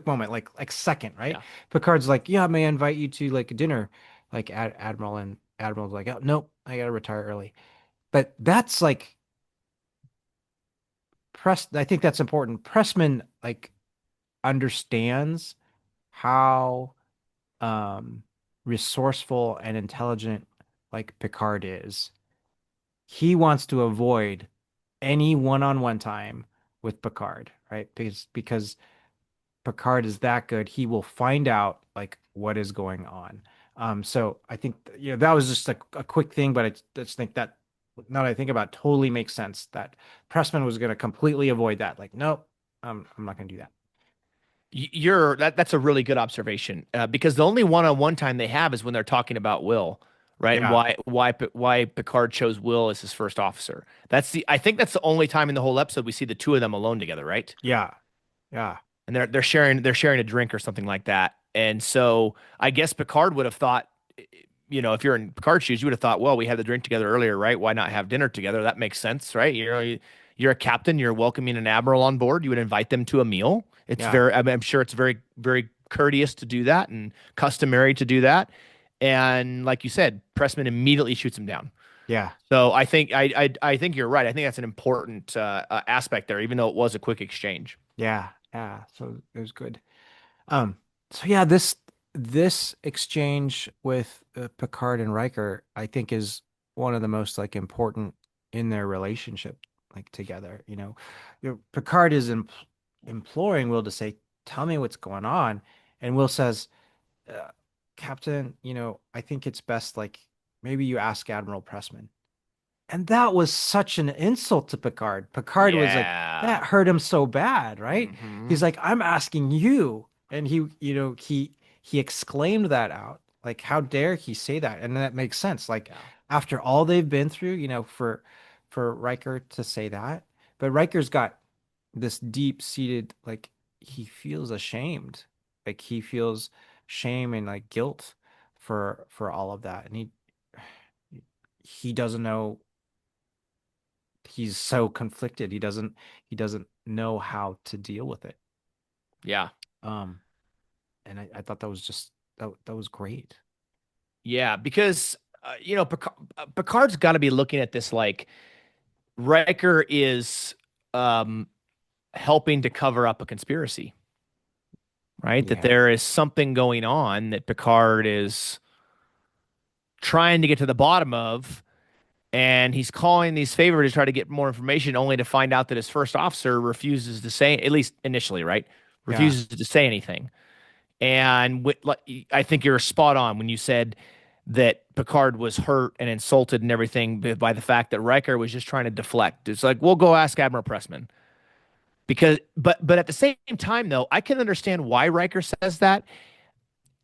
moment, like second, right? Yeah. Picard's like, "Yeah, may I invite you to like dinner?" Like Admiral, and Admiral's like, "Oh, nope, I gotta retire early." But that's like I think that's important. Pressman like understands how um resourceful and intelligent like Picard is. He wants to avoid any one-on-one time with Picard, right? Because Picard is that good, he will find out like what is going on. So I think that was just a quick thing, but I just think that now that I think about it, totally makes sense that Pressman was going to completely avoid that. Like, nope, I'm not going to do that. That's a really good observation because the only one-on-one time they have is when they're talking about Will, right? And Yeah, why Picard chose Will as his first officer. I think that's the only time in the whole episode we see the two of them alone together, right? yeah, yeah, And they're sharing a drink or something like that. And so I guess Picard would have thought, if you're in Picard's shoes, you would have thought, well, we had the drink together earlier, right? Why not have dinner together? That makes sense, right? You're a captain, you're welcoming an admiral on board, you would invite them to a meal. yeah, I'm sure it's very, very courteous to do that and customary to do that. And like you said, Pressman immediately shoots him down. yeah, So I think you're right. I think that's an important aspect there, even though it was a quick exchange. yeah. So it was good. Um, so yeah, this exchange with Picard and Riker, I think, is one of the most like important in their relationship, like together. Picard is imploring Will to say, "Tell me what's going on," and Will says, "Captain, I think it's best like maybe you ask Admiral Pressman." And that was such an insult to Picard. Picard was like, Yeah. that hurt him so bad, right? Hmm. He's like, I'm asking you. And he exclaimed that out. Like, how dare he say that? And that makes sense. Like, Yeah. after all they've been through, for Riker to say that. But Riker's got this deep-seated, like, he feels ashamed. Like he feels shame and like guilt for all of that. And he doesn't know, he's so conflicted. He doesn't know how to deal with it. Yeah. Um, and I thought that was just that was great. Yeah. Because, Picard's got to be looking at this like Riker is um, helping to cover up a conspiracy, right? That Yeah. there is something going on that Picard is trying to get to the bottom of. And he's calling these favors to try to get more information, only to find out that his first officer refuses to say, at least initially, right? Yeah. Refuses to say anything. And like, I think you're spot on when you said that Picard was hurt and insulted and everything by the fact that Riker was just trying to deflect. It's like, we'll go ask Admiral Pressman because, but at the same time, though, I can understand why Riker says that,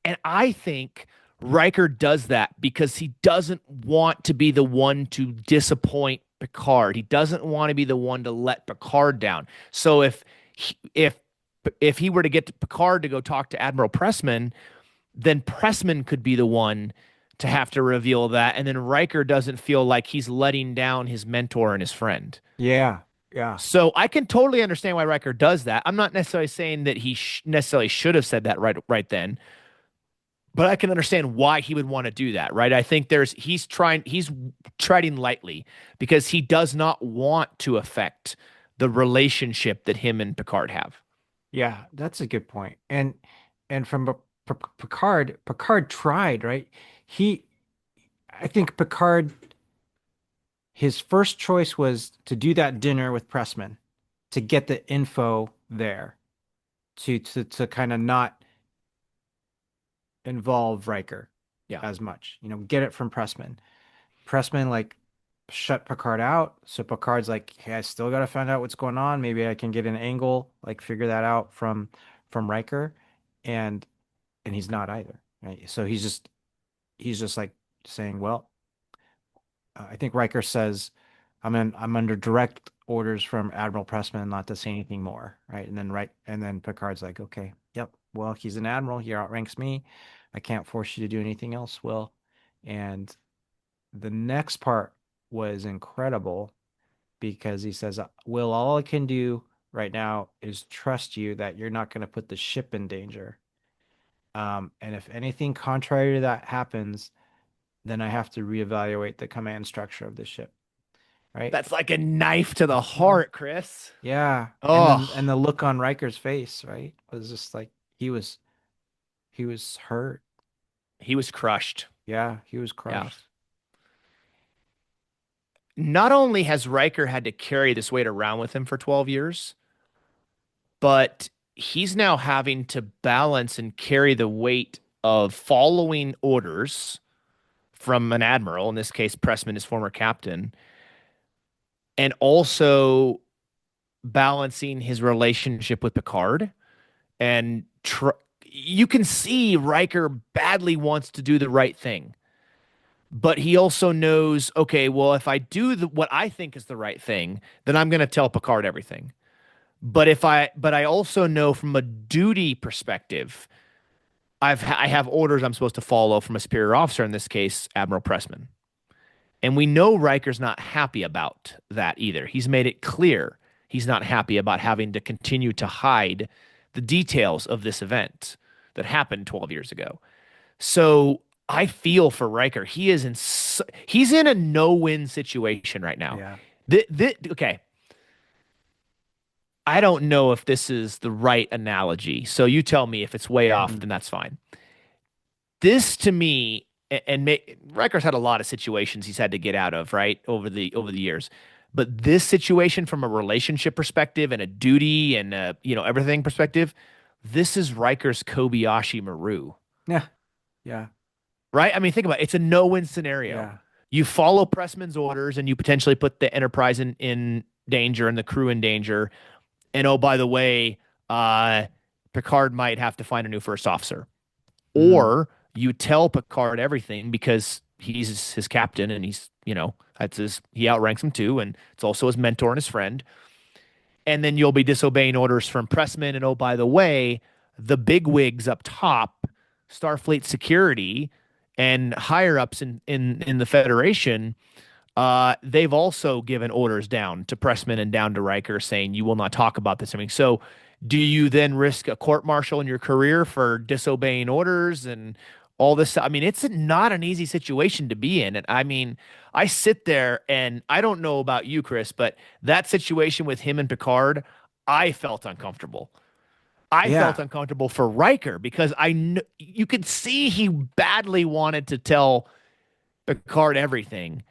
and I think Riker does that because he doesn't want to be the one to disappoint Picard. He doesn't want to be the one to let Picard down. So if he were to get to Picard to go talk to Admiral Pressman, then Pressman could be the one to have to reveal that, and then Riker doesn't feel like he's letting down his mentor and his friend. Yeah. Yeah. So I can totally understand why Riker does that. I'm not necessarily saying that he necessarily should have said that right then, but I can understand why he would want to do that, right? I think he's treading lightly because he does not want to affect the relationship that him and Picard have. Yeah. That's a good point. And from Picard tried, right? He I think Picard, his first choice was to do that dinner with Pressman to get the info there to kind of not involve Riker Yeah. as much. Get it from Pressman. Pressman like shut Picard out. So Picard's like, hey, I still got to find out what's going on. Maybe I can get an angle, like figure that out from Riker, and he's not either, right? So he's just like saying, well, I think Riker says, I'm under direct orders from Admiral Pressman not to say anything more, right? And then Picard's like, okay, yep, well, he's an admiral. He outranks me. I can't force you to do anything else, Will. And the next part was incredible because he says, Will, all I can do right now is trust you that you're not going to put the ship in danger. And if anything contrary to that happens, then I have to reevaluate the command structure of the ship, right? That's like a knife to the Yeah. heart, Chris. Yeah. And Oh, the look on Riker's face, right? Was just like he was hurt. he was crushed. Yeah, he was Yeah. crushed. Not only has Riker had to carry this weight around with him for 12 years, but he's now having to balance and carry the weight of following orders from an admiral, in this case, Pressman, his former captain, and also balancing his relationship with Picard. And you can see Riker badly wants to do the right thing, but he also knows, okay, well, if I do what I think is the right thing, then I'm going to tell Picard everything. But I also know from a duty perspective, I have orders I'm supposed to follow from a superior officer, in this case, Admiral Pressman. And we know Riker's not happy about that either. He's made it clear he's not happy about having to continue to hide the details of this event that happened 12 years ago. So I feel for Riker. He's in a no-win situation right now. Yeah. Okay, I don't know if this is the right analogy. So you tell me if it's way off, Mhm. then that's fine. This to me, Riker's had a lot of situations he's had to get out of, right, over the years. But this situation, from a relationship perspective and a duty and everything perspective, this is Riker's Kobayashi Maru, Yeah. Yeah. right? I mean, think about it. It's a no-win scenario. Yeah. You follow Pressman's orders and you potentially put the Enterprise in danger and the crew in danger. And oh, by the way, uh, Picard might have to find a new first officer. Mm. Or you tell Picard everything because he's his captain and he outranks him too. And it's also his mentor and his friend. And then you'll be disobeying orders from Pressman. And oh, by the way, the big wigs up top, Starfleet security and higher ups in the Federation, they've also given orders down to Pressman and down to Riker saying you will not talk about this. I mean, so do you then risk a court martial in your career for disobeying orders and all this? I mean, it's not an easy situation to be in. And I mean, I sit there and I don't know about you, Chris, but that situation with him and Picard, I felt uncomfortable. I felt Yeah. uncomfortable for Riker because you could see he badly wanted to tell Picard everything,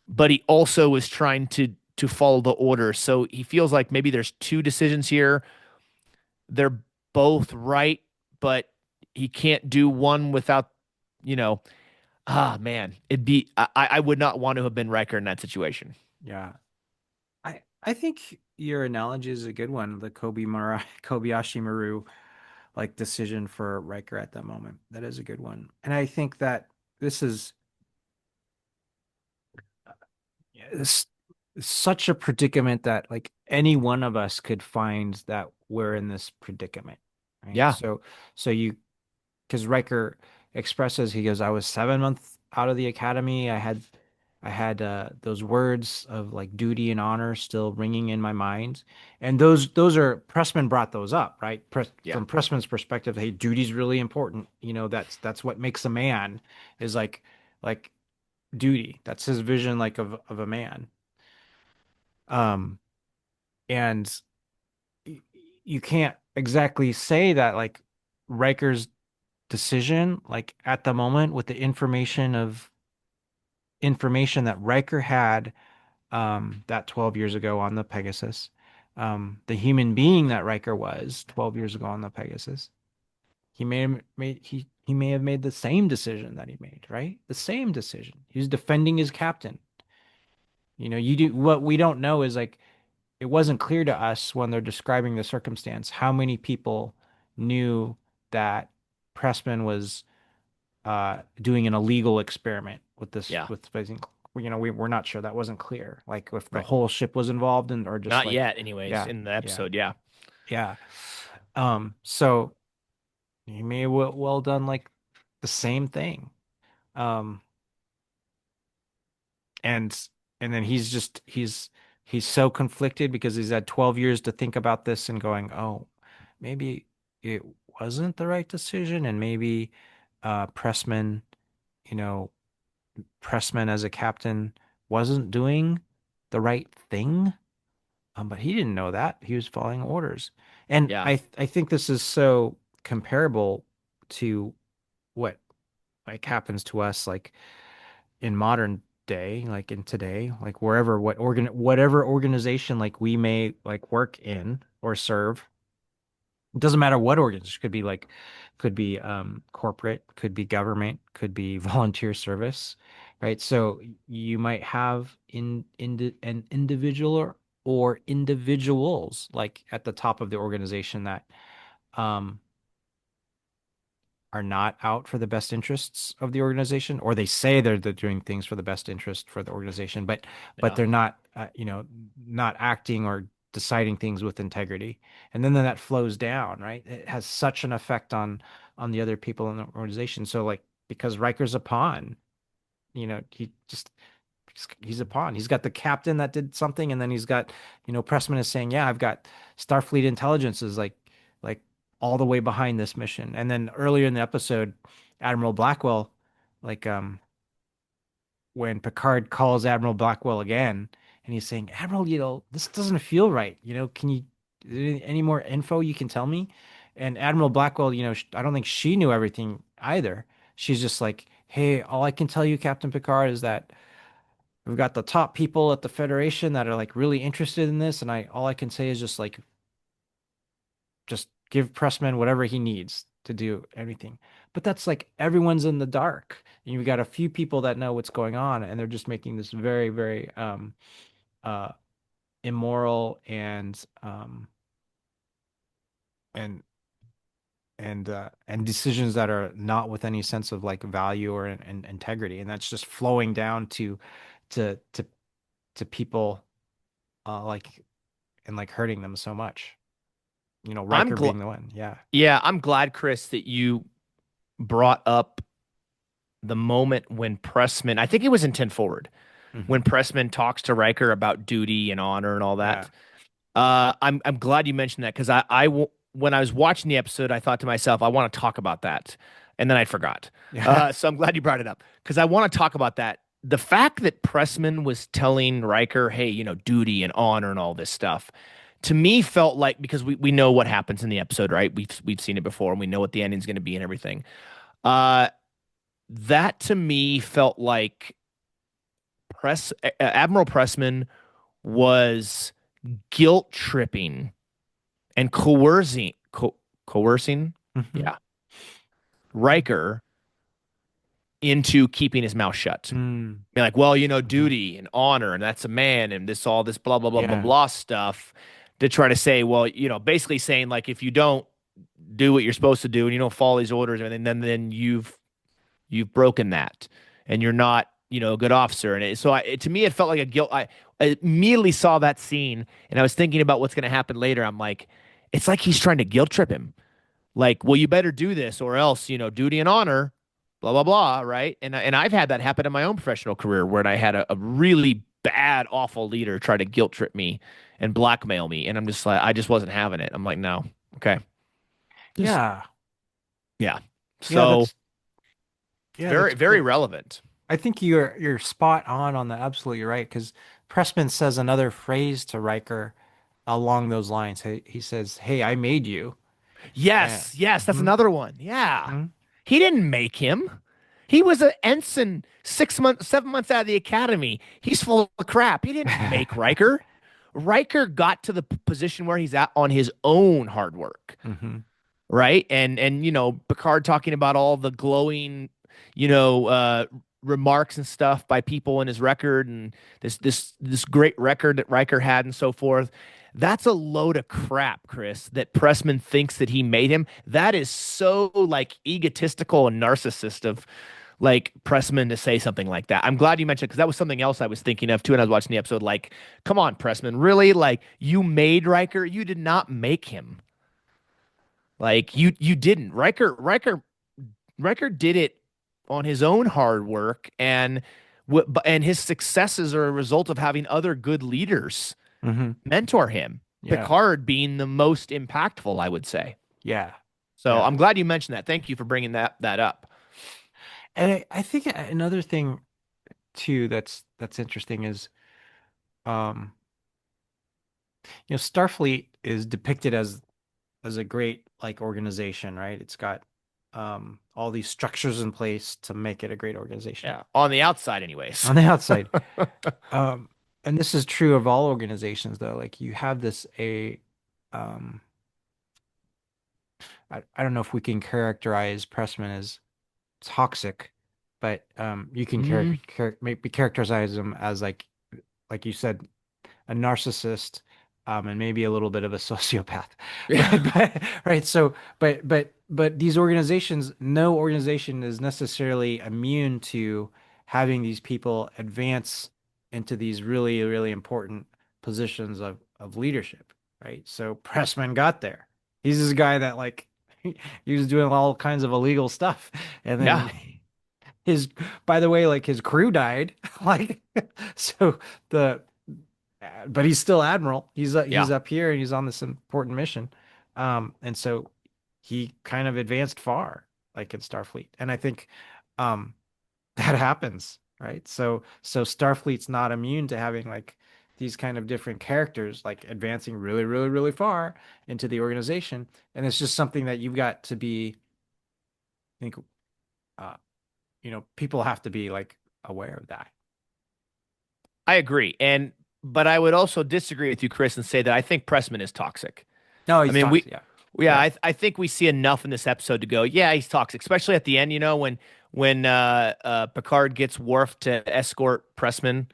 but he also was trying to follow the order. So he feels like maybe there's two decisions here. They're both right, but he can't do one without, you know, man, I would not want to have been Riker in that situation. Yeah. I think your analogy is a good one. The Kobayashi Maru like decision for Riker at that moment. That is a good one. And I think that this is s- such a predicament that like any one of us could find that we're in this predicament, right? Yeah, So you because Riker expresses he goes, I was 7 months out of the academy. I had those words of like duty and honor still ringing in my mind, and those are Pressman brought those up, right? yeah. From Pressman's perspective, hey, duty's really important. You know, that's what makes a man is like duty. That's his vision, like of a man. Um, and you can't exactly say that like Riker's decision, like at the moment with the information that Riker had that 12 years ago on the Pegasus, the human being that Riker was 12 years ago on the Pegasus, he may have made the same decision that he made, right? The same decision. He was defending his captain. You do what we don't know is like it wasn't clear to us when they're describing the circumstance how many people knew that Pressman was doing an illegal experiment with this Yeah. with phasing. We're not sure. That wasn't clear. Like if the Right. whole ship was involved in, or just Not like, yet, anyways, yeah, in the yeah, episode. Yeah. yeah. So he may have well done like the same thing. Um, and and then he's so conflicted because he's had 12 years to think about this and going, oh, maybe it wasn't the right decision, and maybe Pressman, you know, Pressman as a captain wasn't doing the right thing. But he didn't know that. He was following orders. And Yeah. I think this is so comparable to what like happens to us like in modern day, like in today, like wherever whatever organization like we may like work in or serve. It doesn't matter what organization. Could be corporate, could be government, could be volunteer service, right? So you might have an individual or individuals like at the top of the organization that um are not out for the best interests of the organization, or they say they're doing things for the best interest for the organization, but Yeah. they're not, not acting or deciding things with integrity. And then that flows down, right? It has such an effect on the other people in the organization. So like because Riker's a pawn, he just he's a pawn. He's got the captain that did something, and then he's got, Pressman is saying, "Yeah, I've got Starfleet intelligence is like all the way behind this mission." And then earlier in the episode, Admiral Blackwell, like when Picard calls Admiral Blackwell again, and he's saying, "Admiral, this doesn't feel right. Can you any more info you can tell me?" And Admiral Blackwell, I don't think she knew everything either. She's just like, "Hey, all I can tell you, Captain Picard, is that we've got the top people at the Federation that are like really interested in this, and I all I can say is just give Pressman whatever he needs to do everything." But that's like everyone's in the dark. And you've got a few people that know what's going on, and they're just making this very, very uh immoral and and decisions that are not with any sense of like value or and integrity. And that's just flowing down to to to people like and like hurting them so much. I'm Riker glad. being the one. Yeah. Yeah, I'm glad, Chris, that you brought up the moment when Pressman, I think it was in 10 Forward, when Hmm. Pressman talks to Riker about duty and honor and all Yeah. that. I'm glad you mentioned that because when I was watching the episode, I thought to myself, I want to talk about that, and then I forgot. Yeah. So I'm glad you brought it up because I want to talk about that. The fact that Pressman was telling Riker, "Hey, duty and honor and all this stuff," to me felt like because we know what happens in the episode, right? We've seen it before, and we know what the ending's going to be and everything. Uh, that to me felt like Admiral Pressman was guilt tripping and coercing, Hmm. yeah, Riker into keeping his mouth shut. Mm. Be like, well, Hmm. duty and honor, and that's a man, and all this blah blah blah blah Yeah. blah stuff to try to say, well, basically saying like if you don't do what you're supposed to do and you don't follow these orders, and then you've broken that, and you're not a good officer. And to me, it felt like a guilt. I immediately saw that scene, and I was thinking about what's going to happen later. I'm like, it's like he's trying to guilt trip him. Like, well, you better do this or else, duty and honor, blah, blah, blah. Right. And I've had that happen in my own professional career where I had a really bad, awful leader try to guilt trip me and blackmail me. And I'm just like, I just wasn't having it. I'm like, no. Okay. Just, Yeah. yeah. Yeah. So That's very, very great. relevant. I think you're spot on the absolutely right because Pressman says another phrase to Riker along those lines. He says, "Hey, I made you." And Yes. Yes. That's hmm another one. Yeah. hmm He didn't make him. He was an ensign 6 months, 7 months out of the academy. He's full of crap. He didn't make Riker. Riker got to the position where he's at on his own hard work, hmm right? And Picard talking about all the glowing, you know, uh, remarks and stuff by people in his record and this great record that Riker had and so forth. That's a load of crap, Chris, that Pressman thinks that he made him. That is so like egotistical and narcissist of like Pressman to say something like that. I'm glad you mentioned because that was something else I was thinking of too, and I was watching the episode. Like, come on, Pressman, really? Like, you made Riker? You did not make him. Like, you didn't. Riker did it on his own hard work, and his successes are a result of having other good leaders Hmm. mentor him. Yeah. Picard being the most impactful, I would say. Yeah. So Yeah. I'm glad you mentioned that. Thank you for bringing that up. And I think another thing too that's interesting is um Starfleet is depicted as a great like organization, right? It's got all these structures in place to make it a great organization Yeah, on the outside, anyways. on the outside. Um, and this is true of all organizations, though. Like you have this um, I don't know if we can characterize Pressman as toxic, but you can Hmm. maybe characterize him as like you said, a narcissist, and maybe a little bit of a sociopath. Yeah, But right, so but these organizations, no organization is necessarily immune to having these people advance into these really, really important positions of leadership, right? So Pressman got there. He's this guy that like he was doing all kinds of illegal stuff, and yeah, then his, by the way, like his crew died, like so the but he's still admiral. He's yeah. up here and he's on this important mission. And so he kind of advanced far, like in Starfleet. And I think um that happens, right? So Starfleet's not immune to having like these kind of different characters like advancing really, really, really far into the organization. And it's just something that you've got to be, I think, uh, people have to be like aware of that. I agree. But I would also disagree with you, Chris, and say that I think Pressman is toxic. No, I he's mean, toxic. Yeah. yeah, Yeah. I think we see enough in this episode to go, yeah, he's toxic, especially at the end, when Picard gets Worf to escort Pressman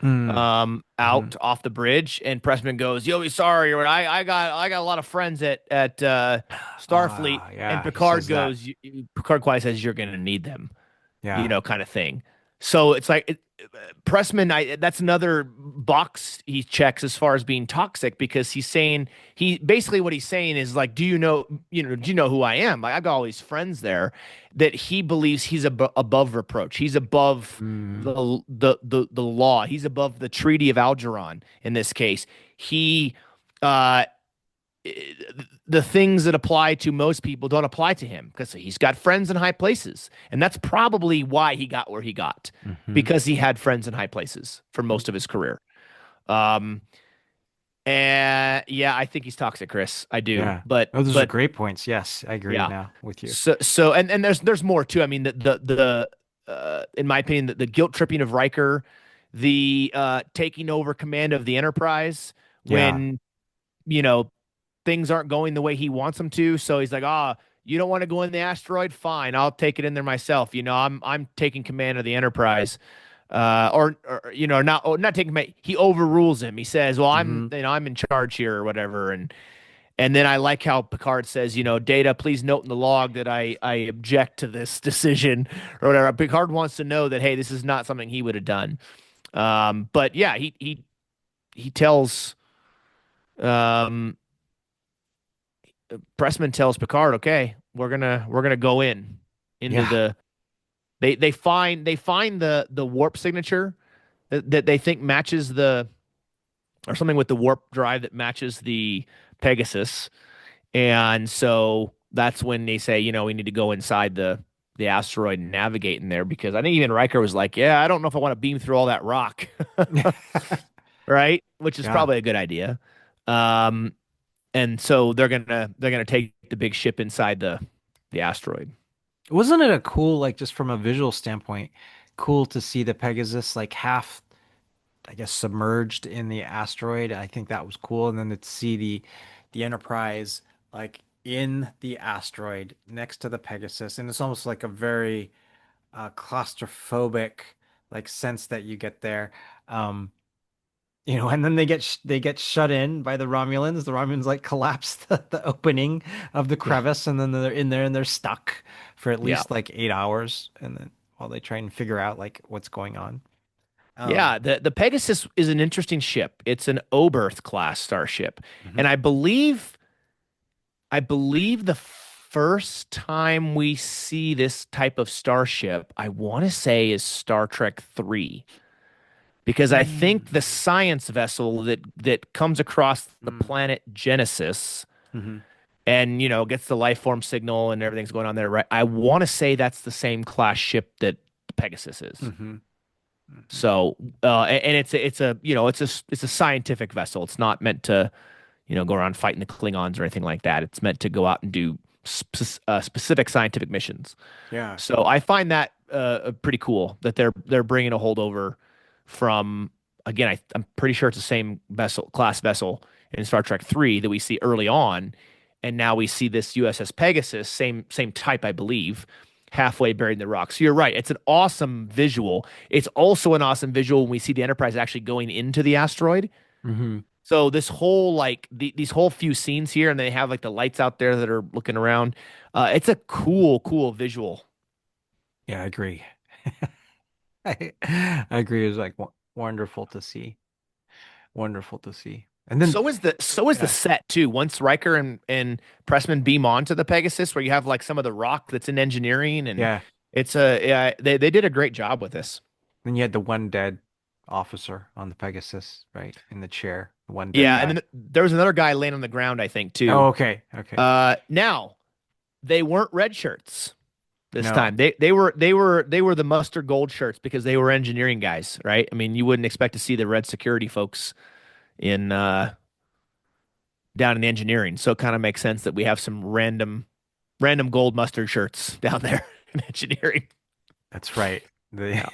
Mm. Hmm. out off the bridge, and Pressman goes, "You'll be sorry," or I got a lot of friends at Starfleet, Ah, and yeah, he Picard says that. goes, Picard quietly says, "You're going to need them." Yeah. Kind of thing. So it's like Pressman, that's another box he checks as far as being toxic because he's saying he basically what he's saying is like, do you know who I am? Like, I've got all these friends there that he believes he's above reproach. He's above Mm. the law. He's above the Treaty of Algeron in this case. He uh the things that apply to most people don't apply to him because he's got friends in high places. And that's probably why he got where he got Hmm. because he had friends in high places for most of his career. Um, and yeah, I think he's toxic, Chris. I do. Yeah. But, Oh, those are but great points. Yes, I agree yeah. now with you. And there's more too. I mean, in my opinion, the guilt tripping of Riker, the taking over command of the Enterprise Yeah. when, you know, things aren't going the way he wants them to. So he's like, you don't want to go in the asteroid? Fine, I'll take it in there myself. I'm taking command of the Enterprise. Or not taking command. He overrules him. He says, well, Hmm. I'm in charge here or whatever. And then I like how Picard says, Data, please note in the log that I object to this decision or whatever. Picard wants to know that, hey, this is not something he would have done. But yeah, he tells um Pressman tells Picard, "Okay, we're gonna go into Yeah. the." They find the warp signature that they think matches the or something with the warp drive that matches the Pegasus, and so that's when they say, we need to go inside the asteroid and navigate in there because I think even Riker was like, "Yeah, I don't know if I want to beam through all that rock," right? Which is Yeah. probably a good idea. Um, and so they're gonna take the big ship inside the asteroid. Wasn't it a cool, like just from a visual standpoint, cool to see the Pegasus like half, I guess, submerged in the asteroid? I think that was cool. And then to see the Enterprise like in the asteroid next to the Pegasus. And it's almost like a very claustrophobic like sense that you get there. Um, you know, and then they get shut in by the Romulans. The Romulans like collapse the opening of the Yeah. crevice, and then they're in there and they're stuck for at Yeah. least like 8 hours, and then while they try and figure out like what's going on. Um, Yeah, the Pegasus is an interesting ship. It's an Oberth class starship. mhm. And I believe the first time we see this type of starship, I want to say is Star Trek 3. Because I think the Mm, science vessel that comes across the mm, planet Genesis mhm, and gets the life form signal and everything's going on there, right? I want to say that's the same class ship that Pegasus is. mhm, mhm. So, and it's a scientific vessel. It's not meant to, go around fighting the Klingons or anything like that. It's meant to go out and do specific scientific missions. Yeah. So I find that pretty cool that they're bringing a holdover from again. I'm pretty sure it's the same class vessel in Star Trek 3 that we see early on, and now we see this USS Pegasus, same type, I believe, halfway buried in the rock. So you're right. It's an awesome visual. It's also an awesome visual when we see the Enterprise actually going into the asteroid. Hmm. So this whole these whole few scenes here, and they have like the lights out there that are looking around. It's a cool visual. Yeah, I agree. I agree. It was like wonderful to see. Wonderful to see. And then, So is the yeah, set too. Once Riker and Pressman beam onto the Pegasus, where you have like some of the rock that's in engineering, and yeah. yeah, they did a great job with this. Then you had the one dead officer on the Pegasus, right? In the chair, the one dead Yeah, and guy. then there was another guy laying on the ground, I think, Oh, too. okay. Okay. Now they weren't red shirts this No, time. They were the mustard gold shirts because they were engineering guys, right? I mean, you wouldn't expect to see the red security folks in down in engineering, so it kind of makes sense that we have some random gold mustard shirts down there in engineering. that's right. They Yeah.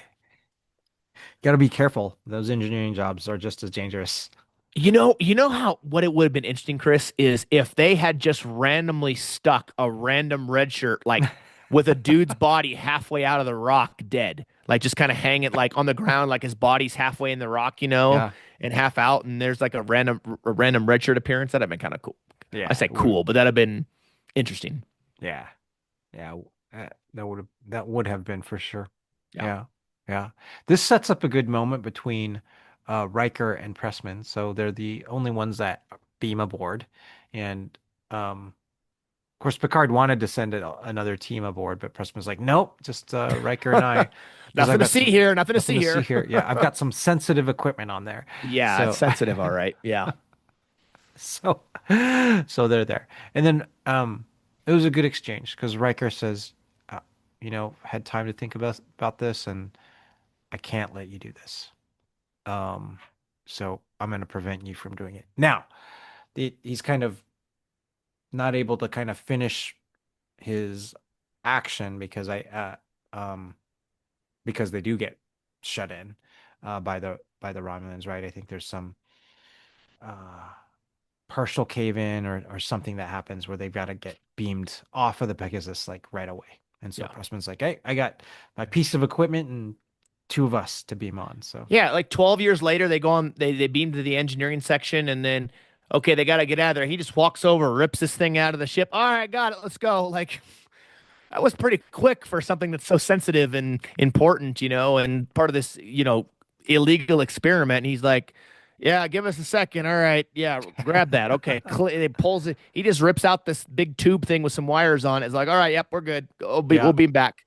got to be careful. Those engineering jobs are just as dangerous. You know how what it would have been interesting, Chris, is if they had just randomly stuck a random red shirt like with a dude's body halfway out of the rock dead. Like just kind of hang it like on the ground, like his body's halfway in the rock, Yeah. and half out, and there's like a random red shirt appearance. That'd have been kind of cool. I Yeah. say cool, but that'd have been interesting. Yeah. Yeah. That would have been for sure. Yeah. Yeah. Yeah. This sets up a good moment between Riker and Pressman. So they're the only ones that beam aboard. And of course Picard wanted to send another team aboard, but Pressman's like, nope, just Riker and I, because I've Nothing to got see some here. Nothing to nothing see to see here. here. Yeah, I've got some sensitive equipment on there. Yeah, it's So sensitive. All right. Yeah. so so they're there. And then it was a good exchange because Riker says, had time to think about this, and I can't let you do this. Um, so I'm going to prevent you from doing it. Now, he's kind of not able to kind of finish his action because they do get shut in by the Romulans, right? I think there's some uh partial cave in or something that happens where they've got to get beamed off of the Pegasus like right away. And so Yeah. Pressman's like, hey, I got my piece of equipment and two of us to beam on. So Yeah, like 12 years later, they go on, they beam to the engineering section, and then, okay, they got to get out of there. He just walks over, rips this thing out of the ship. All right, got it. Let's go. Like, that was pretty quick for something that's so sensitive and important, and part of this, illegal experiment. And he's like, yeah, give us a second. All right. Yeah, grab that. Okay. It pulls it. He just rips out this big tube thing with some wires on it. It's like, all right, yep, we're good. We'll yeah, be back.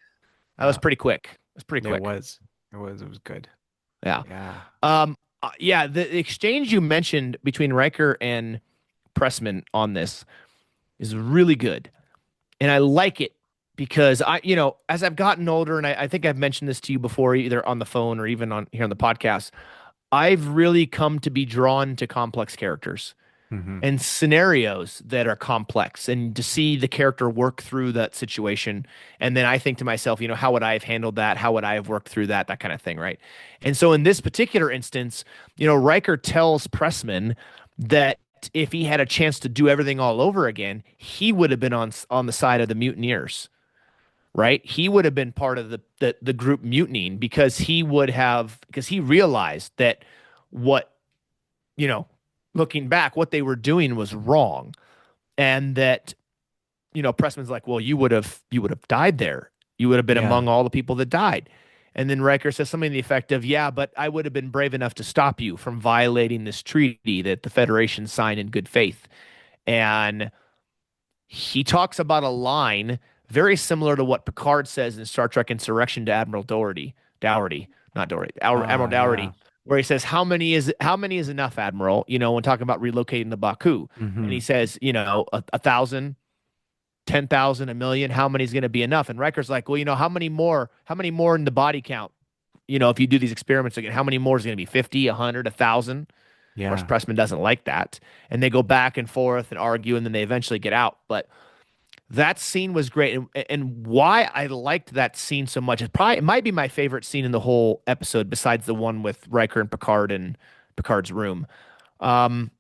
That was yeah, pretty quick. It was pretty it quick. was. It was good. Yeah. Yeah. Yeah, the exchange you mentioned between Riker and Pressman on this is really good. And I like it because as I've gotten older, and I think I've mentioned this to you before, either on the phone or even on here on the podcast, I've really come to be drawn to complex characters Hmm. and scenarios that are complex and to see the character work through that situation. And then I think to myself, how would I have handled that? How would I have worked through that kind of thing, right? And so in this particular instance, Riker tells Pressman that if he had a chance to do everything all over again, he would have been on the side of the mutineers. right? He would have been part of the group mutinying because he realized that what, you know, looking back, what they were doing was wrong. And that, Pressman's like, well, you would have died there. You would have been Yeah. among all the people that died. And then Riker says something to the effect of, yeah, but I would have been brave enough to stop you from violating this treaty that the Federation signed in good faith. And he talks about a line very similar to what Picard says in Star Trek Insurrection to Admiral Dougherty, not Dougherty, Admiral Yeah. Dougherty, where he says, "How many is enough, Admiral?" When talking about relocating the Baku, and he Hmm. says, a thousand, 10,000, a million. How many is going to be enough? And Riker's like, well, how many more? How many more in the body count? If you do these experiments again, how many more is going to be? 50, 100, 1,000? Of course, Yeah. Pressman doesn't like that. And they go back and forth and argue, and then they eventually get out. But that scene was great. And why I liked that scene so much, it might be my favorite scene in the whole episode, besides the one with Riker and Picard in Picard's room, um,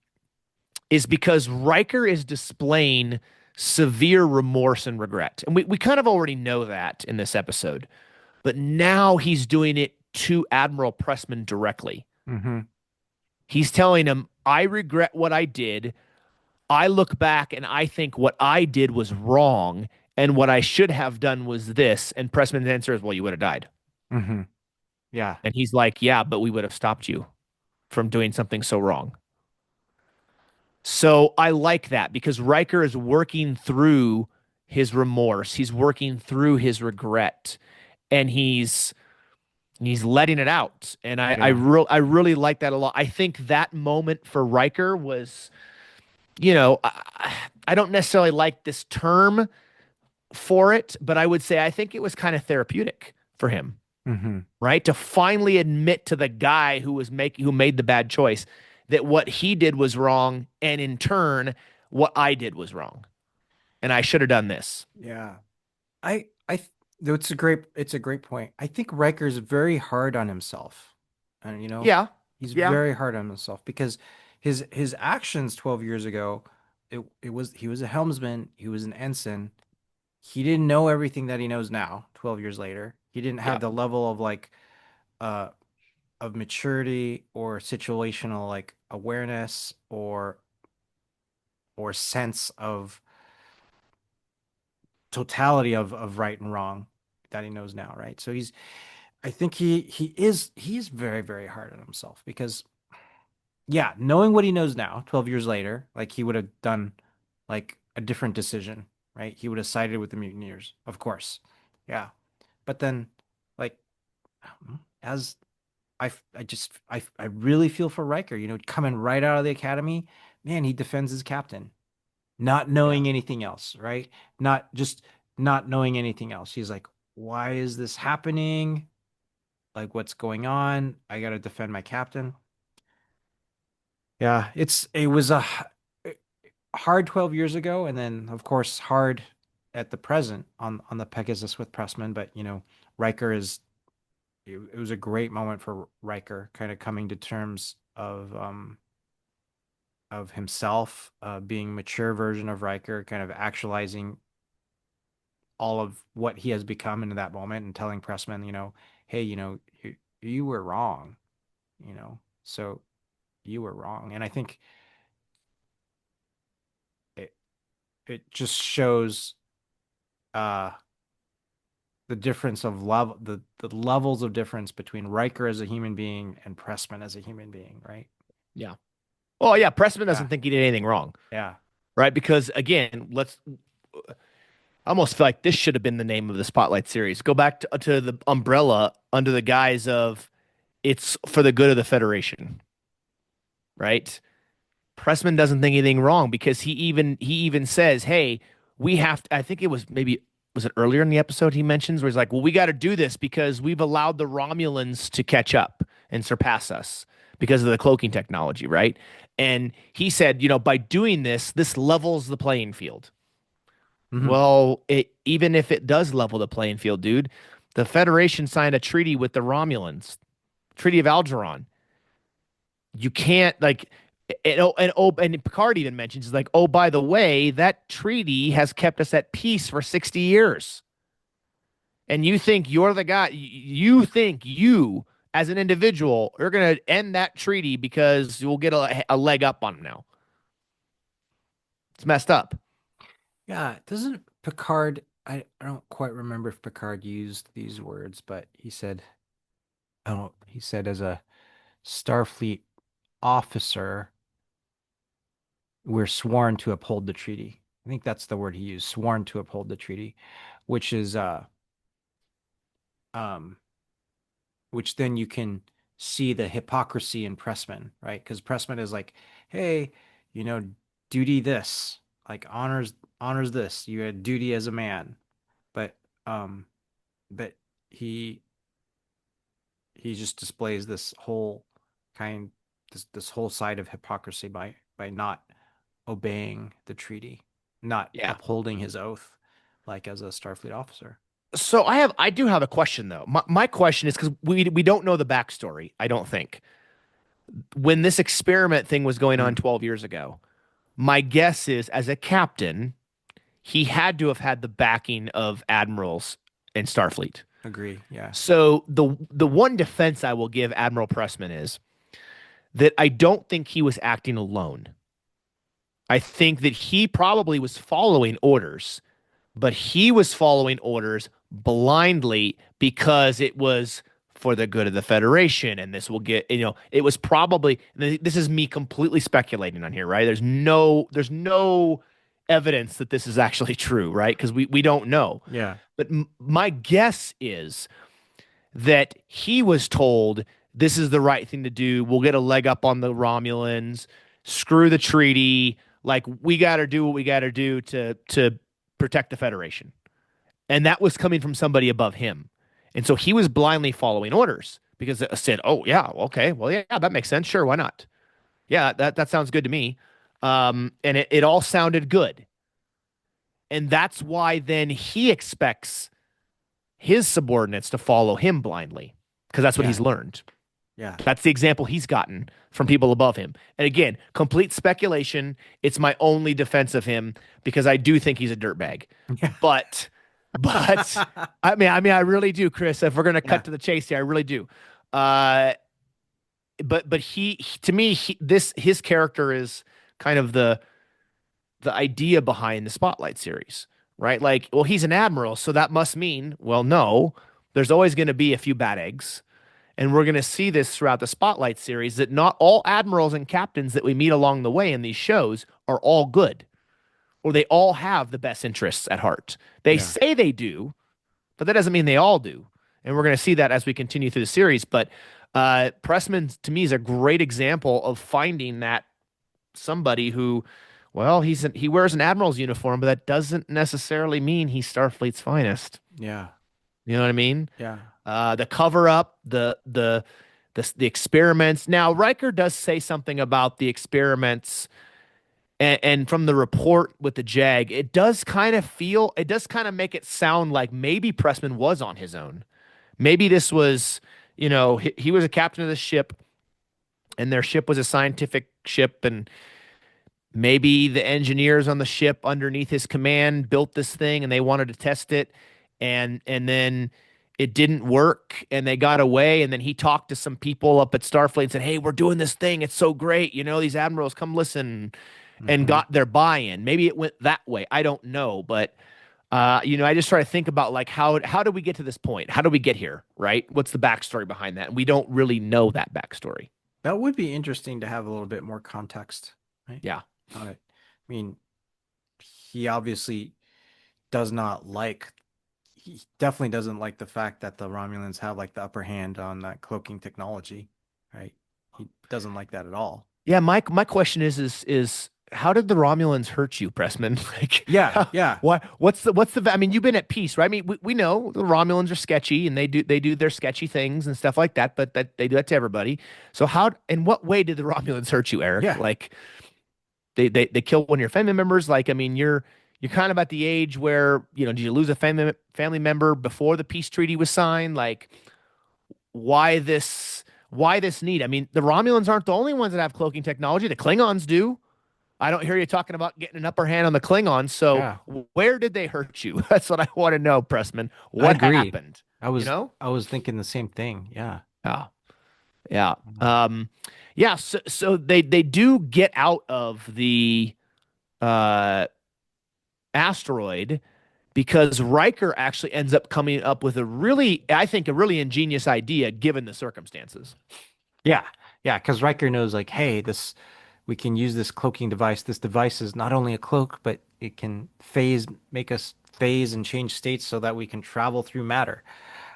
is because Riker is displaying severe remorse and regret. And we kind of already know that in this episode. But now he's doing it to Admiral Pressman directly. Hmm. He's telling him, I regret what I did. I look back and I think what I did was wrong, and what I should have done was this. And Pressman's answer is, well, you would have died. Hmm. Yeah. And he's like, yeah, but we would have stopped you from doing something so wrong. So I like that because Riker is working through his remorse. He's working through his regret, and he's letting it out. And Yeah. I really like that a lot. I think that moment for Riker was, I don't necessarily like this term for it, but I would say I think it was kind of therapeutic for him, Hmm. right? To finally admit to the guy who made the bad choice that what he did was wrong, and in turn, what I did was wrong, and I should have done this. Yeah. Though it's a great point. I think Riker's very hard on himself. And Yeah, he's yeah, very hard on himself because his actions 12 years ago, he was a helmsman, he was an ensign. He didn't know everything that he knows now, 12 years later. He didn't have yeah, the level of uh of maturity or situational awareness or sense of totality of right and wrong that he knows now, right? So I think he's very, very hard on himself because yeah, knowing what he knows now, 12 years later, like he would have done like a different decision, right? He would have sided with the mutineers, of course. Yeah. But then like as I really feel for Riker, coming right out of the academy, man, he defends his captain, not yeah, knowing anything else, right? Not just not knowing anything else. He's like, why is this happening? Like, what's going on? I got to defend my captain. Yeah, it was a hard 12 years ago, and then of course hard at the present on the Pegasus with Pressman. But Riker it was a great moment for Riker, kind of coming to terms of himself, being mature version of Riker, kind of actualizing all of what he has become into that moment, and telling Pressman, hey, you were wrong, so you were wrong. And I think it it just shows uh the difference of love, the levels of difference between Riker as a human being and Pressman as a human being, right? yeah. Oh yeah, Pressman Yeah, doesn't think he did anything wrong, yeah. right? Because again, I almost feel like this should have been the name of the Spotlight series. Go back to the umbrella under the guise of it's for the good of the Federation, right? Pressman doesn't think anything wrong because he even says, "Hey, we have to." I think it was it earlier in the episode he mentions where he's like, "Well, we got to do this because we've allowed the Romulans to catch up and surpass us because of the cloaking technology, right?" And he said, by doing this, this levels the playing field. Hmm. Well, even if it does level the playing field, dude, the Federation signed a treaty with the Romulans, Treaty of Algeron. You can't like and Picard even mentions like, oh, by the way, that treaty has kept us at peace for 60 years. and you think you're the guy, you think you as an individual are going to end that treaty because you'll get a leg up on them now. It's messed up. Yeah, doesn't Picard, I don't quite remember if Picard used these words, but he said, oh, he said as a Starfleet officer, we're sworn to uphold the treaty. I think that's the word he used, sworn to uphold the treaty, which is um which then you can see the hypocrisy in Pressman, right? Because Pressman is like, hey, you know, duty this, like honors this. You had duty as a man, but um, but he he just displays this whole kind this whole side of hypocrisy by not obeying the treaty, not Yeah. upholding his oath, like as a Starfleet officer. So I do have a question though. My question is because we don't know the backstory. I don't think when this experiment thing was going on Mm, 12 years ago. My guess is as a captain, he had to have had the backing of admirals in Starfleet. agree. Yeah. So the one defense I will give Admiral Pressman is that I don't think he was acting alone. I think that he probably was following orders, but he was following orders blindly because it was for the good of the Federation. And this will get, it was probably, this is me completely speculating on here, right? There's no evidence that this is actually true, right? Because we don't know. Yeah. But my guess is that he was told this is the right thing to do. We'll get a leg up on the Romulans. Screw the treaty. Like we got to do what we got to do to protect the Federation. And that was coming from somebody above him. And so he was blindly following orders because it said, "Oh yeah, okay, well yeah, that makes sense. Sure, why not? Yeah, that sounds good to me." And it all sounded good, and that's why then he expects his subordinates to follow him blindly because that's what Yeah. he's learned. Yeah. That's the example he's gotten from people above him. And again, complete speculation. It's my only defense of him because I do think he's a dirtbag. Yeah. But, but I really do, Chris. If we're gonna Yeah. cut to the chase here, I really do. Uh, but to me, his character is kind of the idea behind the Spotlight series, right? Like, well, he's an admiral, so that must mean, well, no, there's always going to be a few bad eggs. And we're going to see this throughout the Spotlight series that not all admirals and captains that we meet along the way in these shows are all good, or they all have the best interests at heart. They Yeah. say they do, but that doesn't mean they all do. And we're going to see that as we continue through the series. But Pressman, to me, is a great example of finding that somebody who, well, he wears an admiral's uniform, but that doesn't necessarily mean he's Starfleet's finest. Yeah. You know what I mean? Yeah. The cover up, the experiments. Now, Riker does say something about the experiments, and from the report with the Jag, it does kind of make it sound like maybe Pressman was on his own. Maybe this was, he was a captain of the ship, and their ship was a scientific ship, and maybe the engineers on the ship underneath his command built this thing and they wanted to test it and then it didn't work and they got away and then he talked to some people up at Starfleet and said, "Hey, we're doing this thing. It's so great. These admirals come listen," and Hmm. got their buy-in. Maybe it went that way. I don't know, but I just try to think about like how do we get to this point? How do we get here, right? What's the backstory behind that? And we don't really know that backstory. That would be interesting to have a little bit more context, right, Yeah. on it. I mean, he obviously does not like, he definitely doesn't like the fact that the Romulans have like the upper hand on that cloaking technology, right? He doesn't like that at all. Yeah, my question is how did the Romulans hurt you, Pressman? Like, Yeah, yeah, I mean, you've been at peace, right? I mean, we know the Romulans are sketchy and they do their sketchy things and stuff like that, but that they do that to everybody. So how in what way did the Romulans hurt you, Eric? yeah, Like they kill one of your family members? Like, I mean, you're kind of at the age where, did you lose a family member before the peace treaty was signed? Like, why this need? I mean, the Romulans aren't the only ones that have cloaking technology. The Klingons do. I don't hear you talking about getting an upper hand on the Klingons. So Yeah, where did they hurt you? That's what I want to know, Pressman. I What agree. happened? I You was know? I was thinking the same thing. Yeah. Yeah. Yeah. Yeah. So they do get out of the uh, asteroid because Riker actually ends up coming up with a really, I think, a really ingenious idea given the circumstances. Yeah. Yeah, because Riker knows like, hey, this we can use this cloaking device. This device is not only a cloak, but it can make us phase and change states so that we can travel through matter.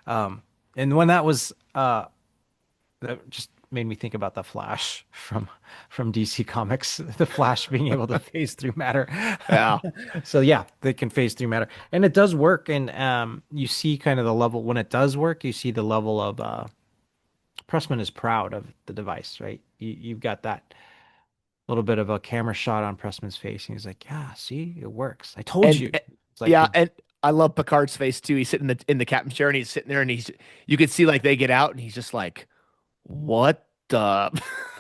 Um, and when that just made me think about the Flash from DC Comics, the Flash being able to phase through matter. Yeah. So yeah, they can phase through matter, and it does work. And you see kind of the level when it does work. You see the level of Pressman is proud of the device, right? You've got that little bit of a camera shot on Pressman's face, and he's like, "Yeah, see, it works. I told And you." It's like yeah, the and I love Picard's face too. He's sitting in the captain's chair and he's sitting there and you could see like they get out and he's just like, what the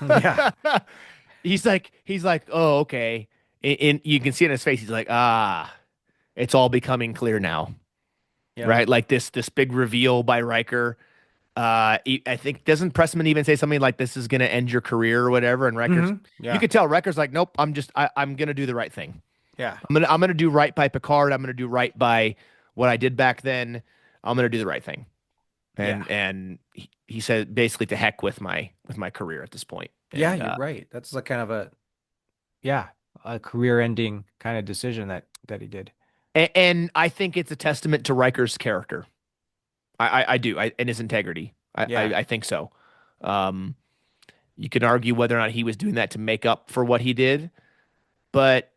yeah, he's like, oh, okay. And you can see in his face, he's like, ah, it's all becoming clear now. yep, Right? Like this big reveal by Riker. I think doesn't Pressman even say something like this is gonna end your career or whatever? And Riker's you yeah, could tell Riker's like, nope, I'm gonna do the right thing. yeah, I'm gonna do right by Picard. I'm gonna do right by what I did back then. I'm gonna do the right thing. yeah. And he said basically to heck with my career at this point. Yeah, And you're right. That's like kind of yeah, a career-ending kind of decision that he did. and I think it's a testament to Riker's character. I do. And his integrity. Yeah. I think so. Um, you can argue whether or not he was doing that to make up for what he did, but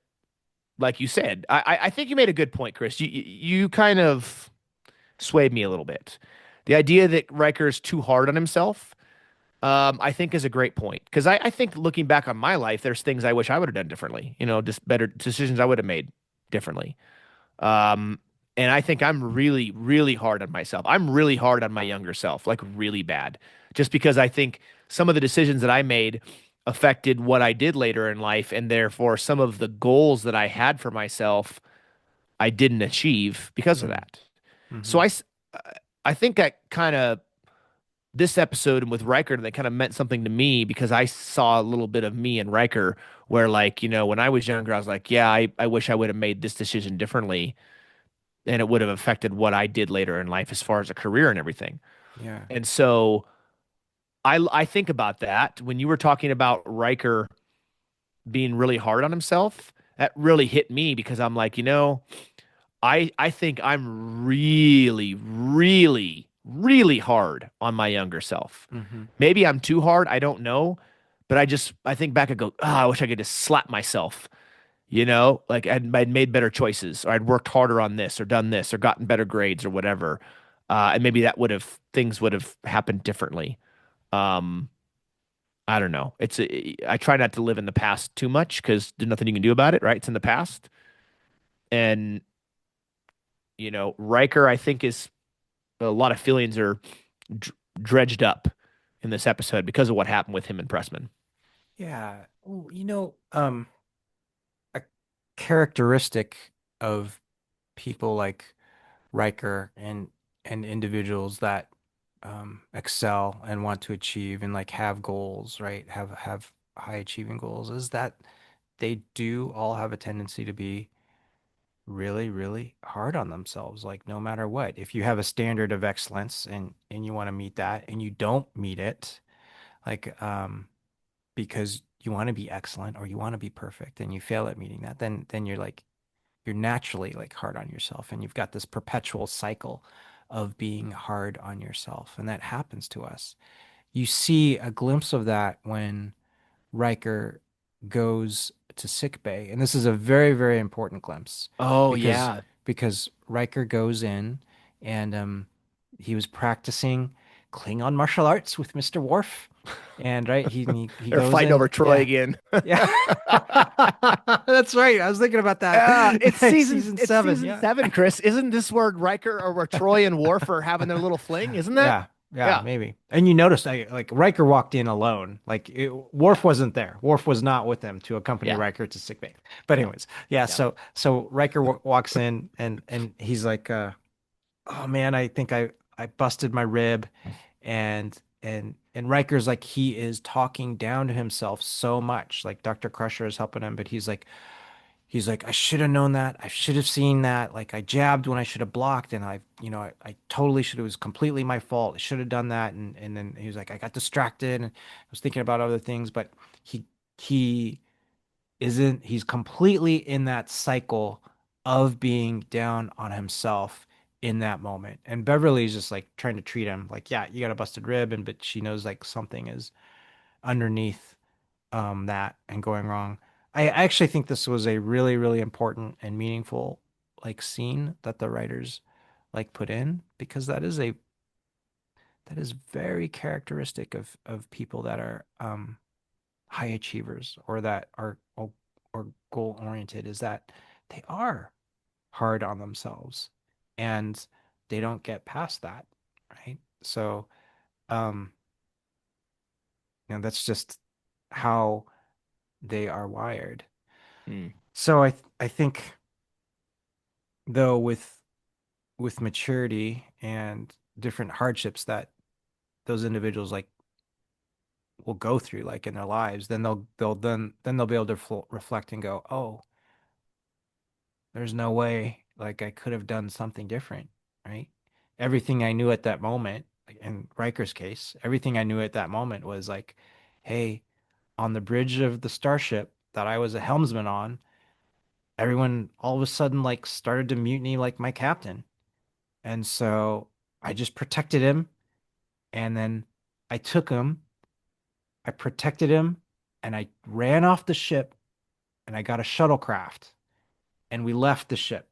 like you said, I think you made a good point, Chris. You kind of swayed me a little bit. The idea that Riker's too hard on himself, I think is a great point because I think looking back on my life, there's things I wish I would have done differently. Just better decisions I would have made differently. Um, and I think I'm really, really hard on myself. I'm really hard on my younger self, like really bad, just because I think some of the decisions that I made affected what I did later in life, and therefore some of the goals that I had for myself I didn't achieve because of that. Mm-hmm. So I think that kind of this episode and with Riker, they kind of meant something to me because I saw a little bit of me in Riker where like, when I was younger, I was like, yeah, I wish I would have made this decision differently and it would have affected what I did later in life as far as a career and everything. Yeah. And so I think about that when you were talking about Riker being really hard on himself, that really hit me because I'm like, I think I'm really, really, really hard on my younger self. Mm-hmm. Maybe I'm too hard, I don't know, but I think back and go, I wish I could just slap myself. Like I'd made better choices, or I'd worked harder on this, or done this, or gotten better grades, or whatever. And maybe things would have happened differently. Um, I don't know. I try not to live in the past too much because there's nothing you can do about it, right? It's in the past. And, Riker, I think is a lot of feelings are dredged up in this episode because of what happened with him and Pressman. Yeah. Oh, a characteristic of people like Riker and individuals that excel and want to achieve and like have goals, right? Have high achieving goals is that they do all have a tendency to be really, really hard on themselves, like no matter what. If you have a standard of excellence and you want to meet that and you don't meet it, like because you want to be excellent or you want to be perfect and you fail at meeting that, then you're naturally like hard on yourself and you've got this perpetual cycle of being hard on yourself and that happens to us. You see a glimpse of that when Riker goes to sick bay, and this is a very, very important glimpse Oh because yeah. Riker goes in and he was practicing Klingon martial arts with Mr. Worf, and right he They're goes fighting over in, Troy yeah, again. yeah, that's right. I was thinking about that. It's Like season season it's seven, season yeah, seven, Chris. Isn't this where Riker or where Troy and Worf are having their little fling? Isn't that? yeah. Yeah, Yeah. maybe. And you noticed, like Riker walked in alone. Worf wasn't there. Worf was not with them to accompany Yeah. Riker to sickbay. But Yeah. anyways, yeah. Yeah. So Riker w walks in and he's like, "Oh man, I think I busted my rib," and Riker's like, he is talking down to himself so much. Like Dr. Crusher is helping him, but he's like, I should have known that. I should have seen that. Like I jabbed when I should have blocked, and I totally should. It was completely my fault. I should have done that. And then he was like, I got distracted and I was thinking about other things. But he he isn't. He's completely in that cycle of being down on himself in that moment. And Beverly's just like trying to treat him like, yeah, you got a busted rib, and but she knows like something is underneath that and going wrong. I actually think this was a really, really important and meaningful like scene that the writers like put in because that is very characteristic of people that are high achievers or that are or goal oriented is that they are hard on themselves and they don't get past that, right? So um that's just how they are wired. Mm. So I think though with maturity and different hardships that those individuals like will go through like in their lives, then they'll be able to reflect and go, "Oh, there's no way like I could have done something different, right? Everything I knew at that moment, like in Riker's case, everything I knew at that moment was like, hey, on the bridge of the starship that I was a helmsman on, everyone all of a sudden like started to mutiny like my captain. And so I just protected him. And then I took him, I protected him, and I ran off the ship and I got a shuttlecraft. And we left the ship,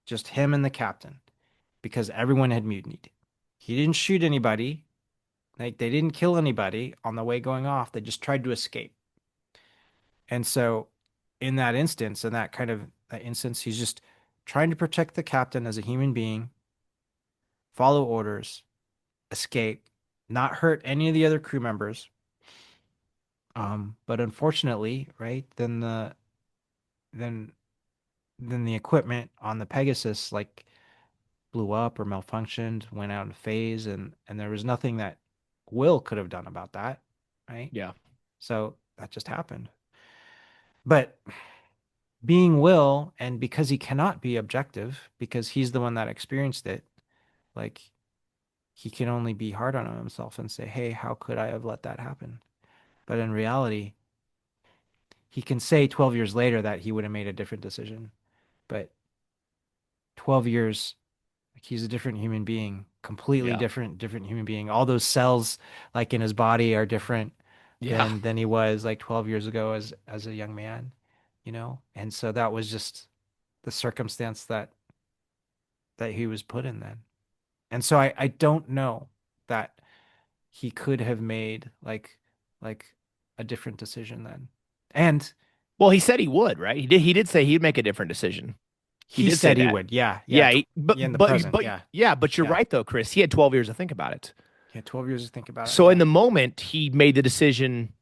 just him and the captain, because everyone had mutinied. He didn't shoot anybody. Like they didn't kill anybody on the way going off. They just tried to escape. And so in that instance, in that kind of that instance, he's just trying to protect the captain as a human being, follow orders, escape, not hurt any of the other crew members. But unfortunately, right, then then the equipment on the Pegasus like blew up or malfunctioned, went out of phase, and there was nothing that Will could have done about that, right? Yeah. So that just happened. But being Will, and because he cannot be objective, because he's the one that experienced it, like he can only be hard on himself and say, "Hey, how could I have let that happen?" But in reality, he can say 12 years later that he would have made a different decision. But 12 years, like he's a different human being, completely Yeah. different human being. All those cells like in his body are different Yeah. than he was like 12 years ago as a young man, you know? And so that was just the circumstance that he was put in then. And so I don't know that he could have made like a different decision then. And Well, he said he would, right? He did say he'd make a different decision. He he did say said he that. would. Yeah. Yeah. Yeah, but Yeah, in the but present. but Yeah. yeah, but you're Yeah. right though, Chris. He had 12 years to think about it. He had 12 years to think about it. So in Yeah. the moment, he made the decision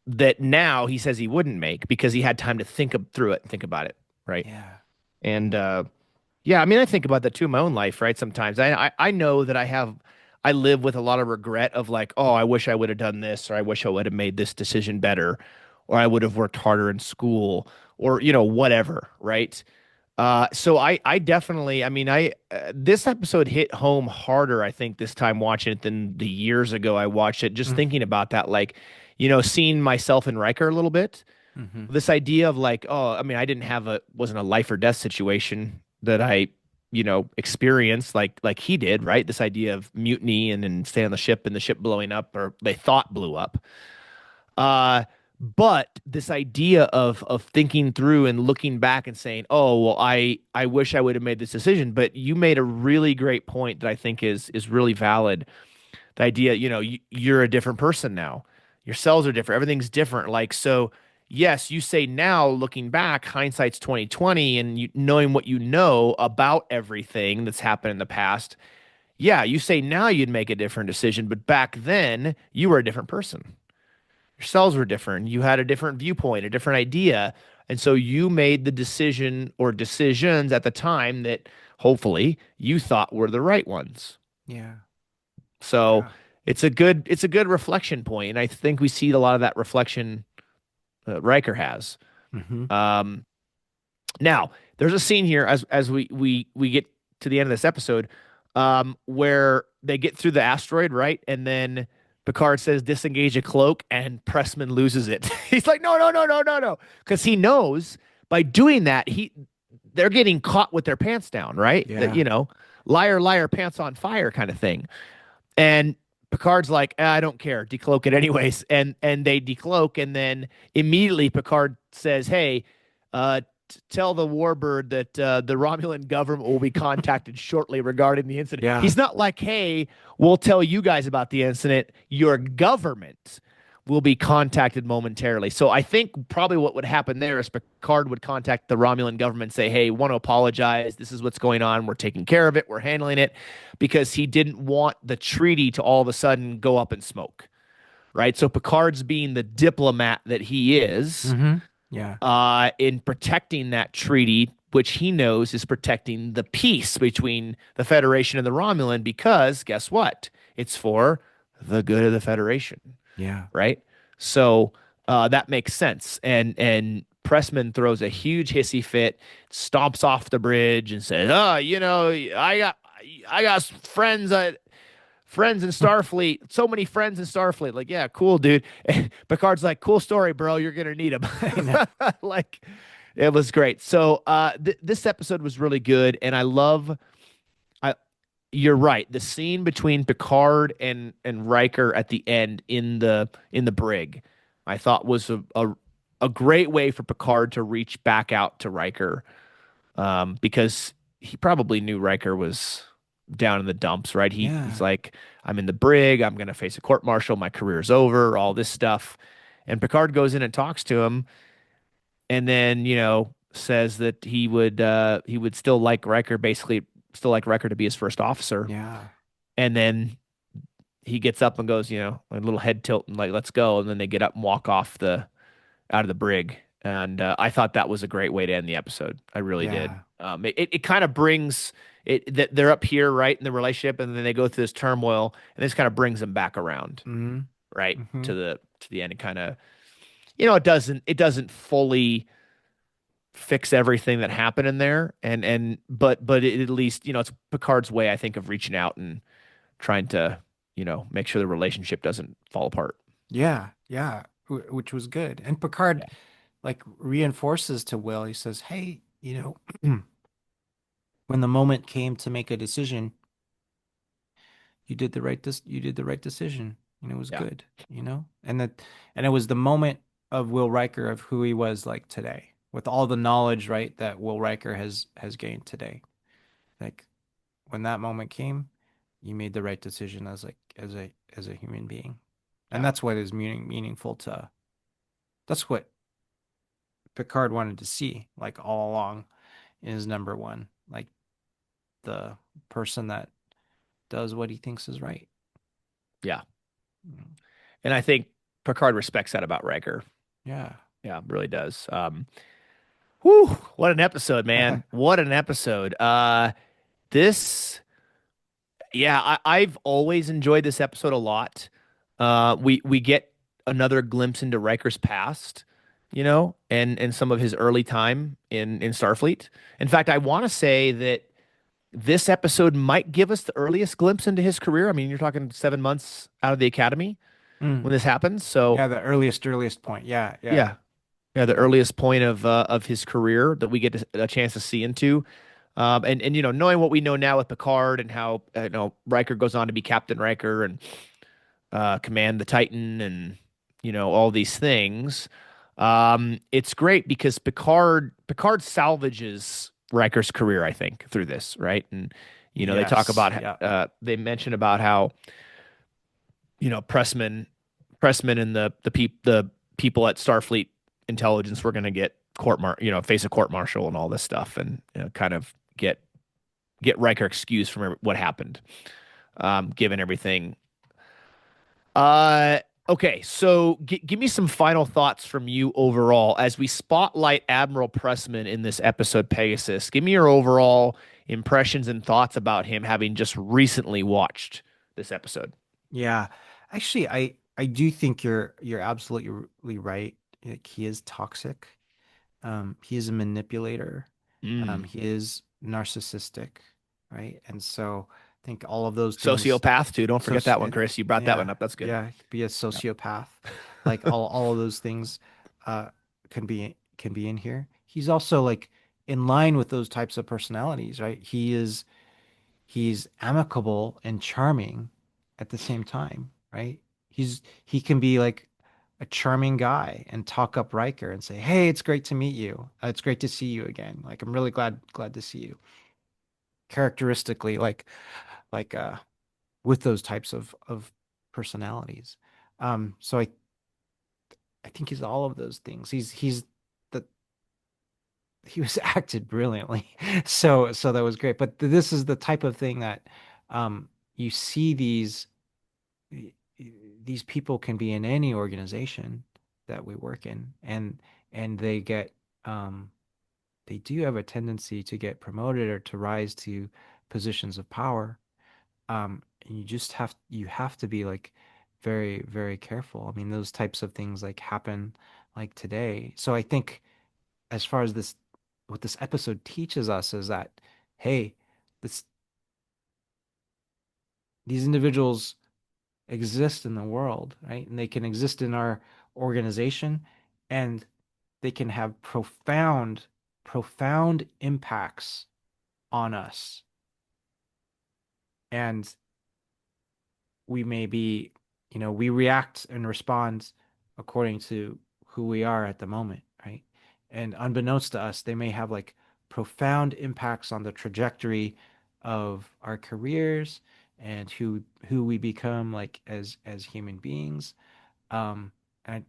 that now he says he wouldn't make because he had time to through it and think about it, right? Yeah. And yeah, I mean, I think about that too in my own life, right? Sometimes I know that I live with a lot of regret of like, oh, I wish I would have done this, or I wish I would have made this decision better, or I would have worked harder in school, or whatever, right? So I definitely, I mean, this episode hit home harder, I think, this time watching it than the years ago I watched it. Just thinking about that, like, seeing myself in Riker a little bit. Mm-hmm. This idea of like, oh, I mean, I didn't have wasn't a life or death situation that I, experienced like he did, right? This idea of mutiny and then stay on the ship and the ship blowing up or they thought blew up. Uh, but this idea of thinking through and looking back and saying, "Oh, well, I wish I would have made this decision." But you made a really great point that I think is really valid. The idea, you're a different person now. Your cells are different. Everything's different. Like so, yes, you say now, looking back, hindsight's 2020, and knowing what you know about everything that's happened in the past. yeah, you say now you'd make a different decision, but back then you were a different person. Your cells were different. You had a different viewpoint, a different idea. And so you made the decision or decisions at the time that hopefully you thought were the right ones. Yeah. So Yeah. it's a good reflection point, and I think we see a lot of that reflection Riker has. Hmm. Um, Now, there's a scene here as we get to the end of this episode, where they get through the asteroid, right? And then Picard says disengage a cloak and Pressman loses it. He's like, no, no, no, no, no, no. Because he knows by doing that, they're getting caught with their pants down, right? That, Yeah. liar, liar, pants on fire kind of thing. And Picard's like, I don't care, decloak it anyways, and they decloak, and then immediately Picard says, "Hey, tell the Warbird that the Romulan government will be contacted shortly regarding the incident." Yeah. He's not like, "Hey, we'll tell you guys about the incident. Your government will be contacted momentarily." So I think probably what would happen there is Picard would contact the Romulan government and say, "Hey, want to apologize. This is what's going on. We're taking care of it. We're handling it," because he didn't want the treaty to all of a sudden go up in smoke, right? So Picard's being the diplomat that he is, Hmm. Yeah. in protecting that treaty, which he knows is protecting the peace between the Federation and the Romulan, because guess what? It's for the good of the Federation, Yeah. right? So that makes sense. And Pressman throws a huge hissy fit, stomps off the bridge, and says, "Oh, I got friends in Starfleet. So many friends in Starfleet." Like, yeah, cool, dude. And Picard's like, "Cool story, bro. You're gonna need them." I know. Like, it was great. So this episode was really good, and I love. I You're right. The scene between Picard and Riker at the end in the brig, I thought was a great way for Picard to reach back out to Riker, because he probably knew Riker was down in the dumps, right? He's Yeah. like, I'm in the brig, I'm gonna face a court martial, my career's over, all this stuff. And Picard goes in and talks to him, and then says that he would still like Riker, basically still like Riker to be his first officer. Yeah. And then he gets up and goes, a little head tilt and like, let's go. And then they get up and walk off the out of the brig. And I thought that was a great way to end the episode. I really did. Yeah. It kind of brings it that they're up here, right, in the relationship, and then they go through this turmoil, and this kind of brings them back around, Hmm. right, Hmm. to the end. And kind of, it doesn't fully fix everything that happened in there, but it, at least it's Picard's way, I think, of reaching out and trying to make sure the relationship doesn't fall apart. Yeah. Yeah. Which was good. And Picard Yeah, like reinforces to Will, he says, "Hey, when the moment came to make a decision, you did the right decision, and it was yeah, good, and it was the moment of Will Riker of who he was like today, with all the knowledge, right, that Will Riker has gained today. Like when that moment came, you made the right decision as a human being. And yeah, that's what is meaningful to that's what Picard wanted to see like all along is number one, like the person that does what he thinks is right. yeah. And I think Picard respects that about Riker. Yeah. Yeah, really does. Whew, what an episode, man. What an episode. This, yeah, I've always enjoyed this episode a lot. We get another glimpse into Riker's past, and some of his early time in Starfleet. In fact, I want to say that this episode might give us the earliest glimpse into his career. I mean, you're talking 7 months out of the academy Mm. when this happens. So Yeah, the earliest point. Yeah, yeah. yeah, yeah, the earliest point of his career that we get a chance to see into. And knowing what we know now with Picard and how Riker goes on to be Captain Riker and command the Titan and all these things. It's great because Picard salvages Riker's career, I think, through this, right? And they talk Yes. about Yeah. they mention about how Pressman and the people at Starfleet intelligence were going to get face a court martial and all this stuff, and kind of get Riker excused from what happened. given everything. Uh, okay, so give me some final thoughts from you overall as we spotlight Admiral Pressman in this episode, Pegasus. Give me your overall impressions and thoughts about him having just recently watched this episode. Yeah. Actually, I do think you're absolutely right. Like, he is toxic. He is a manipulator. Mm. He is narcissistic, right? And so I think all of those things, Sociopath too. Don't forget that one, soci Chris. You brought that one yeah, up. That's good. yeah, be a Yeah. sociopath. Like all of those things uh can be in here. He's also like in line with those types of personalities, right? He's amicable and charming at the same time, right? He can be like a charming guy and talk up Riker and say, "Hey, it's great to meet you. It's great to see you again. Like I'm really glad to see you." Characteristically, like with those types of personalities. So I think he's all of those things. He's the he was acted brilliantly. So that was great. But this is the type of thing that you see these people can be in any organization that we work in, and um they do have a tendency to get promoted or to rise to positions of power. And you have to be like very, very careful. I mean, those types of things like happen like today. So I think as far as this, what this episode teaches us is that, hey, this these individuals exist in the world, right? And they can exist in our organization, and they can have profound impacts on us. And we may be, we react and respond according to who we are at the moment, right? And unbeknownst to us, they may have like profound impacts on the trajectory of our careers and who we become like as human beings. And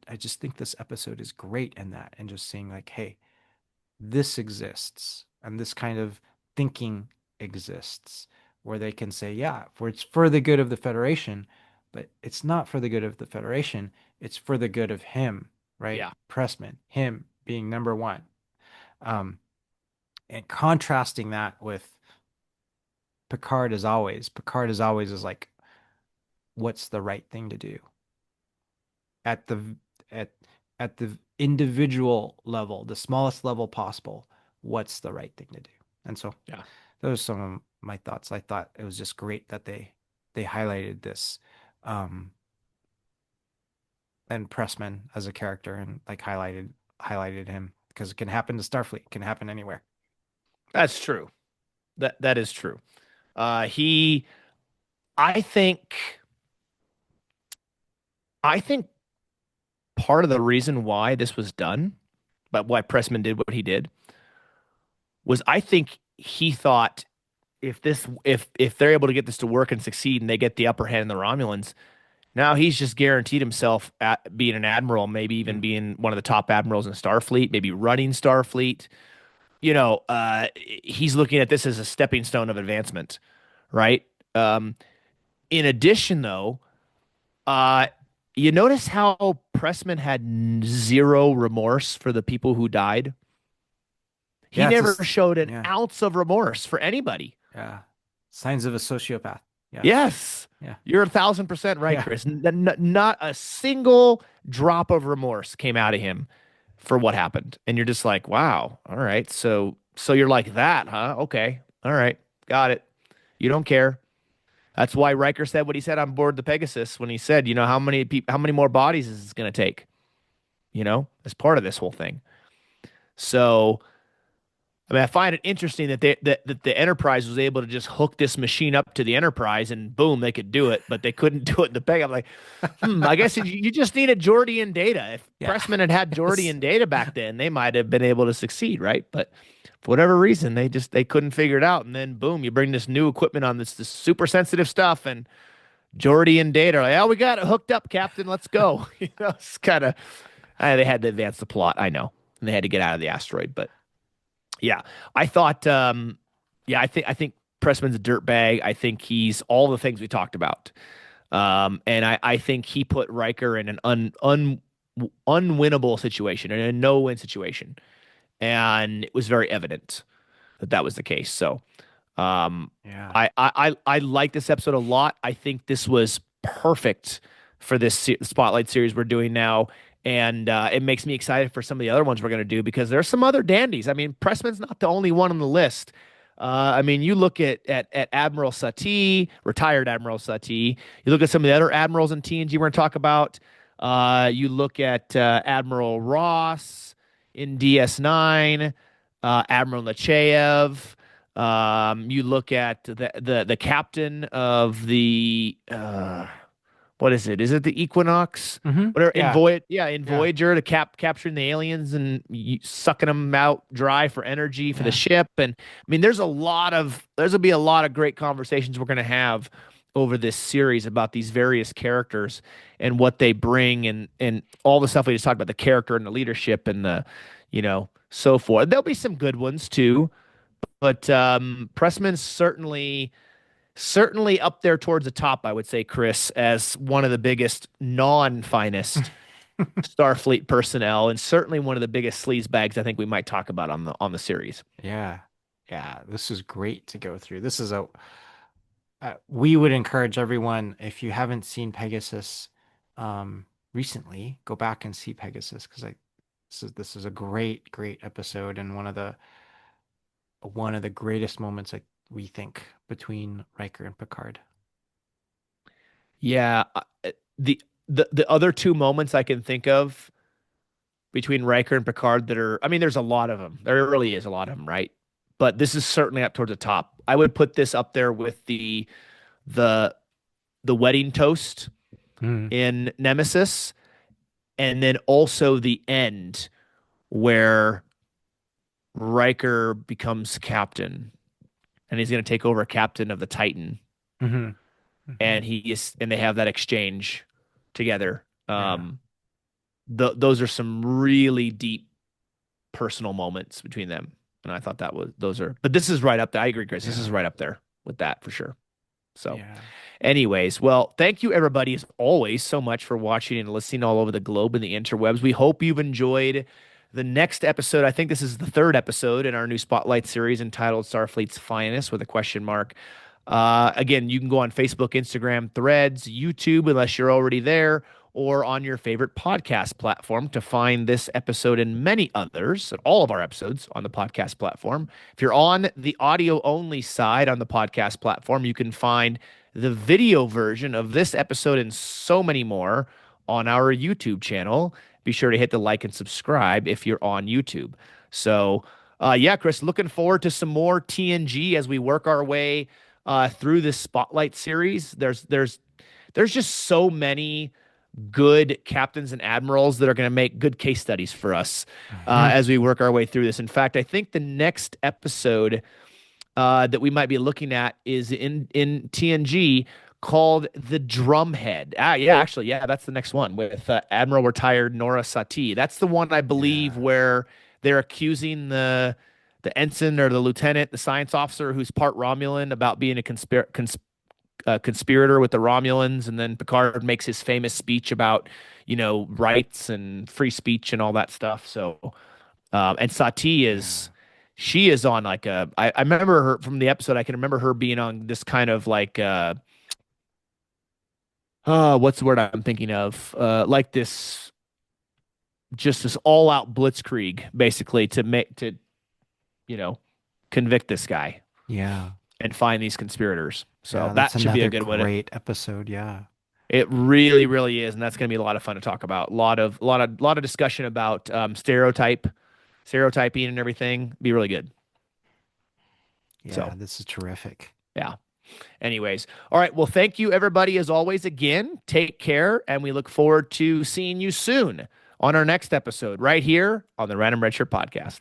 I just think this episode is great in that, and just seeing like, hey, this exists and this kind of thinking exists where they can say, yeah, for it's for the good of the Federation, but it's not for the good of the Federation. It's for the good of him, right? Yeah. Pressman, him being number one. Um, and contrasting that with Picard as always is like, what's the right thing to do at the at at the individual level, the smallest level possible, what's the right thing to do? And so Yeah. those are some of my thoughts. I thought it was just great that they highlighted this um and Pressman as a character, and like highlighted him because it can happen to Starfleet, it can happen anywhere. That's true. That is true. He I think I think part of the reason why this was done, but why Pressman did what he did, was I think he thought if they're able to get this to work and succeed and they get the upper hand in the Romulans, now he's just guaranteed himself at being an admiral, maybe even Mm. being one of the top admirals in Starfleet, maybe running Starfleet. He's looking at this as a stepping stone of advancement, right? Um, in addition, though, uh, you notice how Pressman had zero remorse for the people who died. He Yeah, never showed an yeah, ounce of remorse for anybody. yeah. Signs of a sociopath. Yes. Yes, Yeah. you're 1,000% right, Yeah. Chris. Not a single drop of remorse came out of him for what happened, and you're just like, wow, all right. So you're like that, huh? Okay, all right, got it. You don't care. That's why Riker said what he said on board the Pegasus when he said, how many more bodies is this going to take? As part of this whole thing. So I mean, I find it interesting that the Enterprise was able to just hook this machine up to the Enterprise and boom, they could do it, but they couldn't do it in the Peg. I'm like, I guess you just needed Geordian data. If Yeah. Pressman had Yes. Geordian data back then, they might have been able to succeed, right? But for whatever reason, they couldn't figure it out, and then boom, you bring this new equipment on this super sensitive stuff, and Geordian data, like, oh, we got it hooked up, Captain, let's go. It's kind of they had to advance the plot, I know, and they had to get out of the asteroid, but yeah, I thought, yeah, I think Pressman's a dirtbag. I think he's all the things we talked about. And I think he put Riker in an unwinnable situation, in a no-win situation. And it was very evident that that was the case. So um, Yeah. I like this episode a lot. I think this was perfect for this spotlight series we're doing now, and it makes me excited for some of the other ones we're going to do because there's some other dandies. I mean, Pressman's not the only one on the list. I mean, you look at Admiral Sati, retired Admiral Sati. You look at some of the other admirals in TNG we're going to talk about. You look at Admiral Ross in DS9, Admiral Nechayev. You look at the captain of the what is it? Is it the Equinox? Whatever in Yeah. Voyage, yeah, in Yeah. Voyager, the capturing the aliens and sucking them out dry for energy for the Yeah. ship. And I mean, there's gonna be a lot of great conversations we're gonna have over this series about these various characters and what they bring and all the stuff we just talked about, the character and the leadership and the, so forth. There'll be some good ones too, but Pressman's certainly up there towards the top, I would say, Chris, as one of the biggest non-finest Starfleet personnel, and certainly one of the biggest sleazebags I think we might talk about on the series. Yeah. Yeah. This is great to go through. This is a we would encourage everyone, if you haven't seen Pegasus recently, go back and see Pegasus because I this is a great episode and one of the greatest moments we think between Riker and Picard. Yeah, the the other two moments I can think of between Riker and Picard that are, I mean, there's a lot of them. There really is a lot of them, right? But this is certainly up towards the top. I would put this up there with the the wedding toast Mm. in Nemesis, and then also the end where Riker becomes captain and he's going to take over captain of the Titan, Hmm. Hmm. and they have that exchange together. Yeah. Those are some really deep personal moments between them, and I thought that was those are. But this is right up there. I agree, Chris. This is Yeah. right up there with that for sure. So, Yeah. anyways, well, thank you everybody as always so much for watching and listening all over the globe and the interwebs. We hope you've enjoyed the next episode. I think this is the third episode in our new Spotlight series entitled Starfleet's Finest with a question mark. Again, you can go on Facebook, Instagram, Threads, YouTube, unless you're already there, or on your favorite podcast platform to find this episode and many others, all of our episodes on the podcast platform. If you're on the audio only side on the podcast platform, you can find the video version of this episode and so many more on our YouTube channel. Be sure to hit the like and subscribe if you're on YouTube. So, yeah, Chris, looking forward to some more TNG as we work our way through this Spotlight series. There's just so many good captains and admirals that are going to make good case studies for us Mhm. as we work our way through this. In fact, I think the next episode that we might be looking at is in TNG called the Drumhead. Yeah, actually, yeah, that's the next one with Admiral retired Nora Sati. That's the one I believe Yeah. where they're accusing the ensign or the lieutenant, the science officer who's part Romulan, about being a conspirator with the Romulans, and then Picard makes his famous speech about rights and free speech and all that stuff. So, and Sati Yeah. is she is on like I remember her from the episode. I can remember her being on this kind of like what's the word I'm thinking of? Like this just this all out blitzkrieg basically to make to you know convict this guy Yeah. and find these conspirators. So Yeah. That's that should be a another good one. great episode. Yeah. It really, really is, and that's going to be a lot of fun to talk about. A lot of discussion about stereotyping, and everything. Be really good. Yeah. So, This is terrific. yeah. Anyways, all right. Well, thank you, everybody, as always. Again, take care, and we look forward to seeing you soon on our next episode, right here on the Random Redshirt podcast.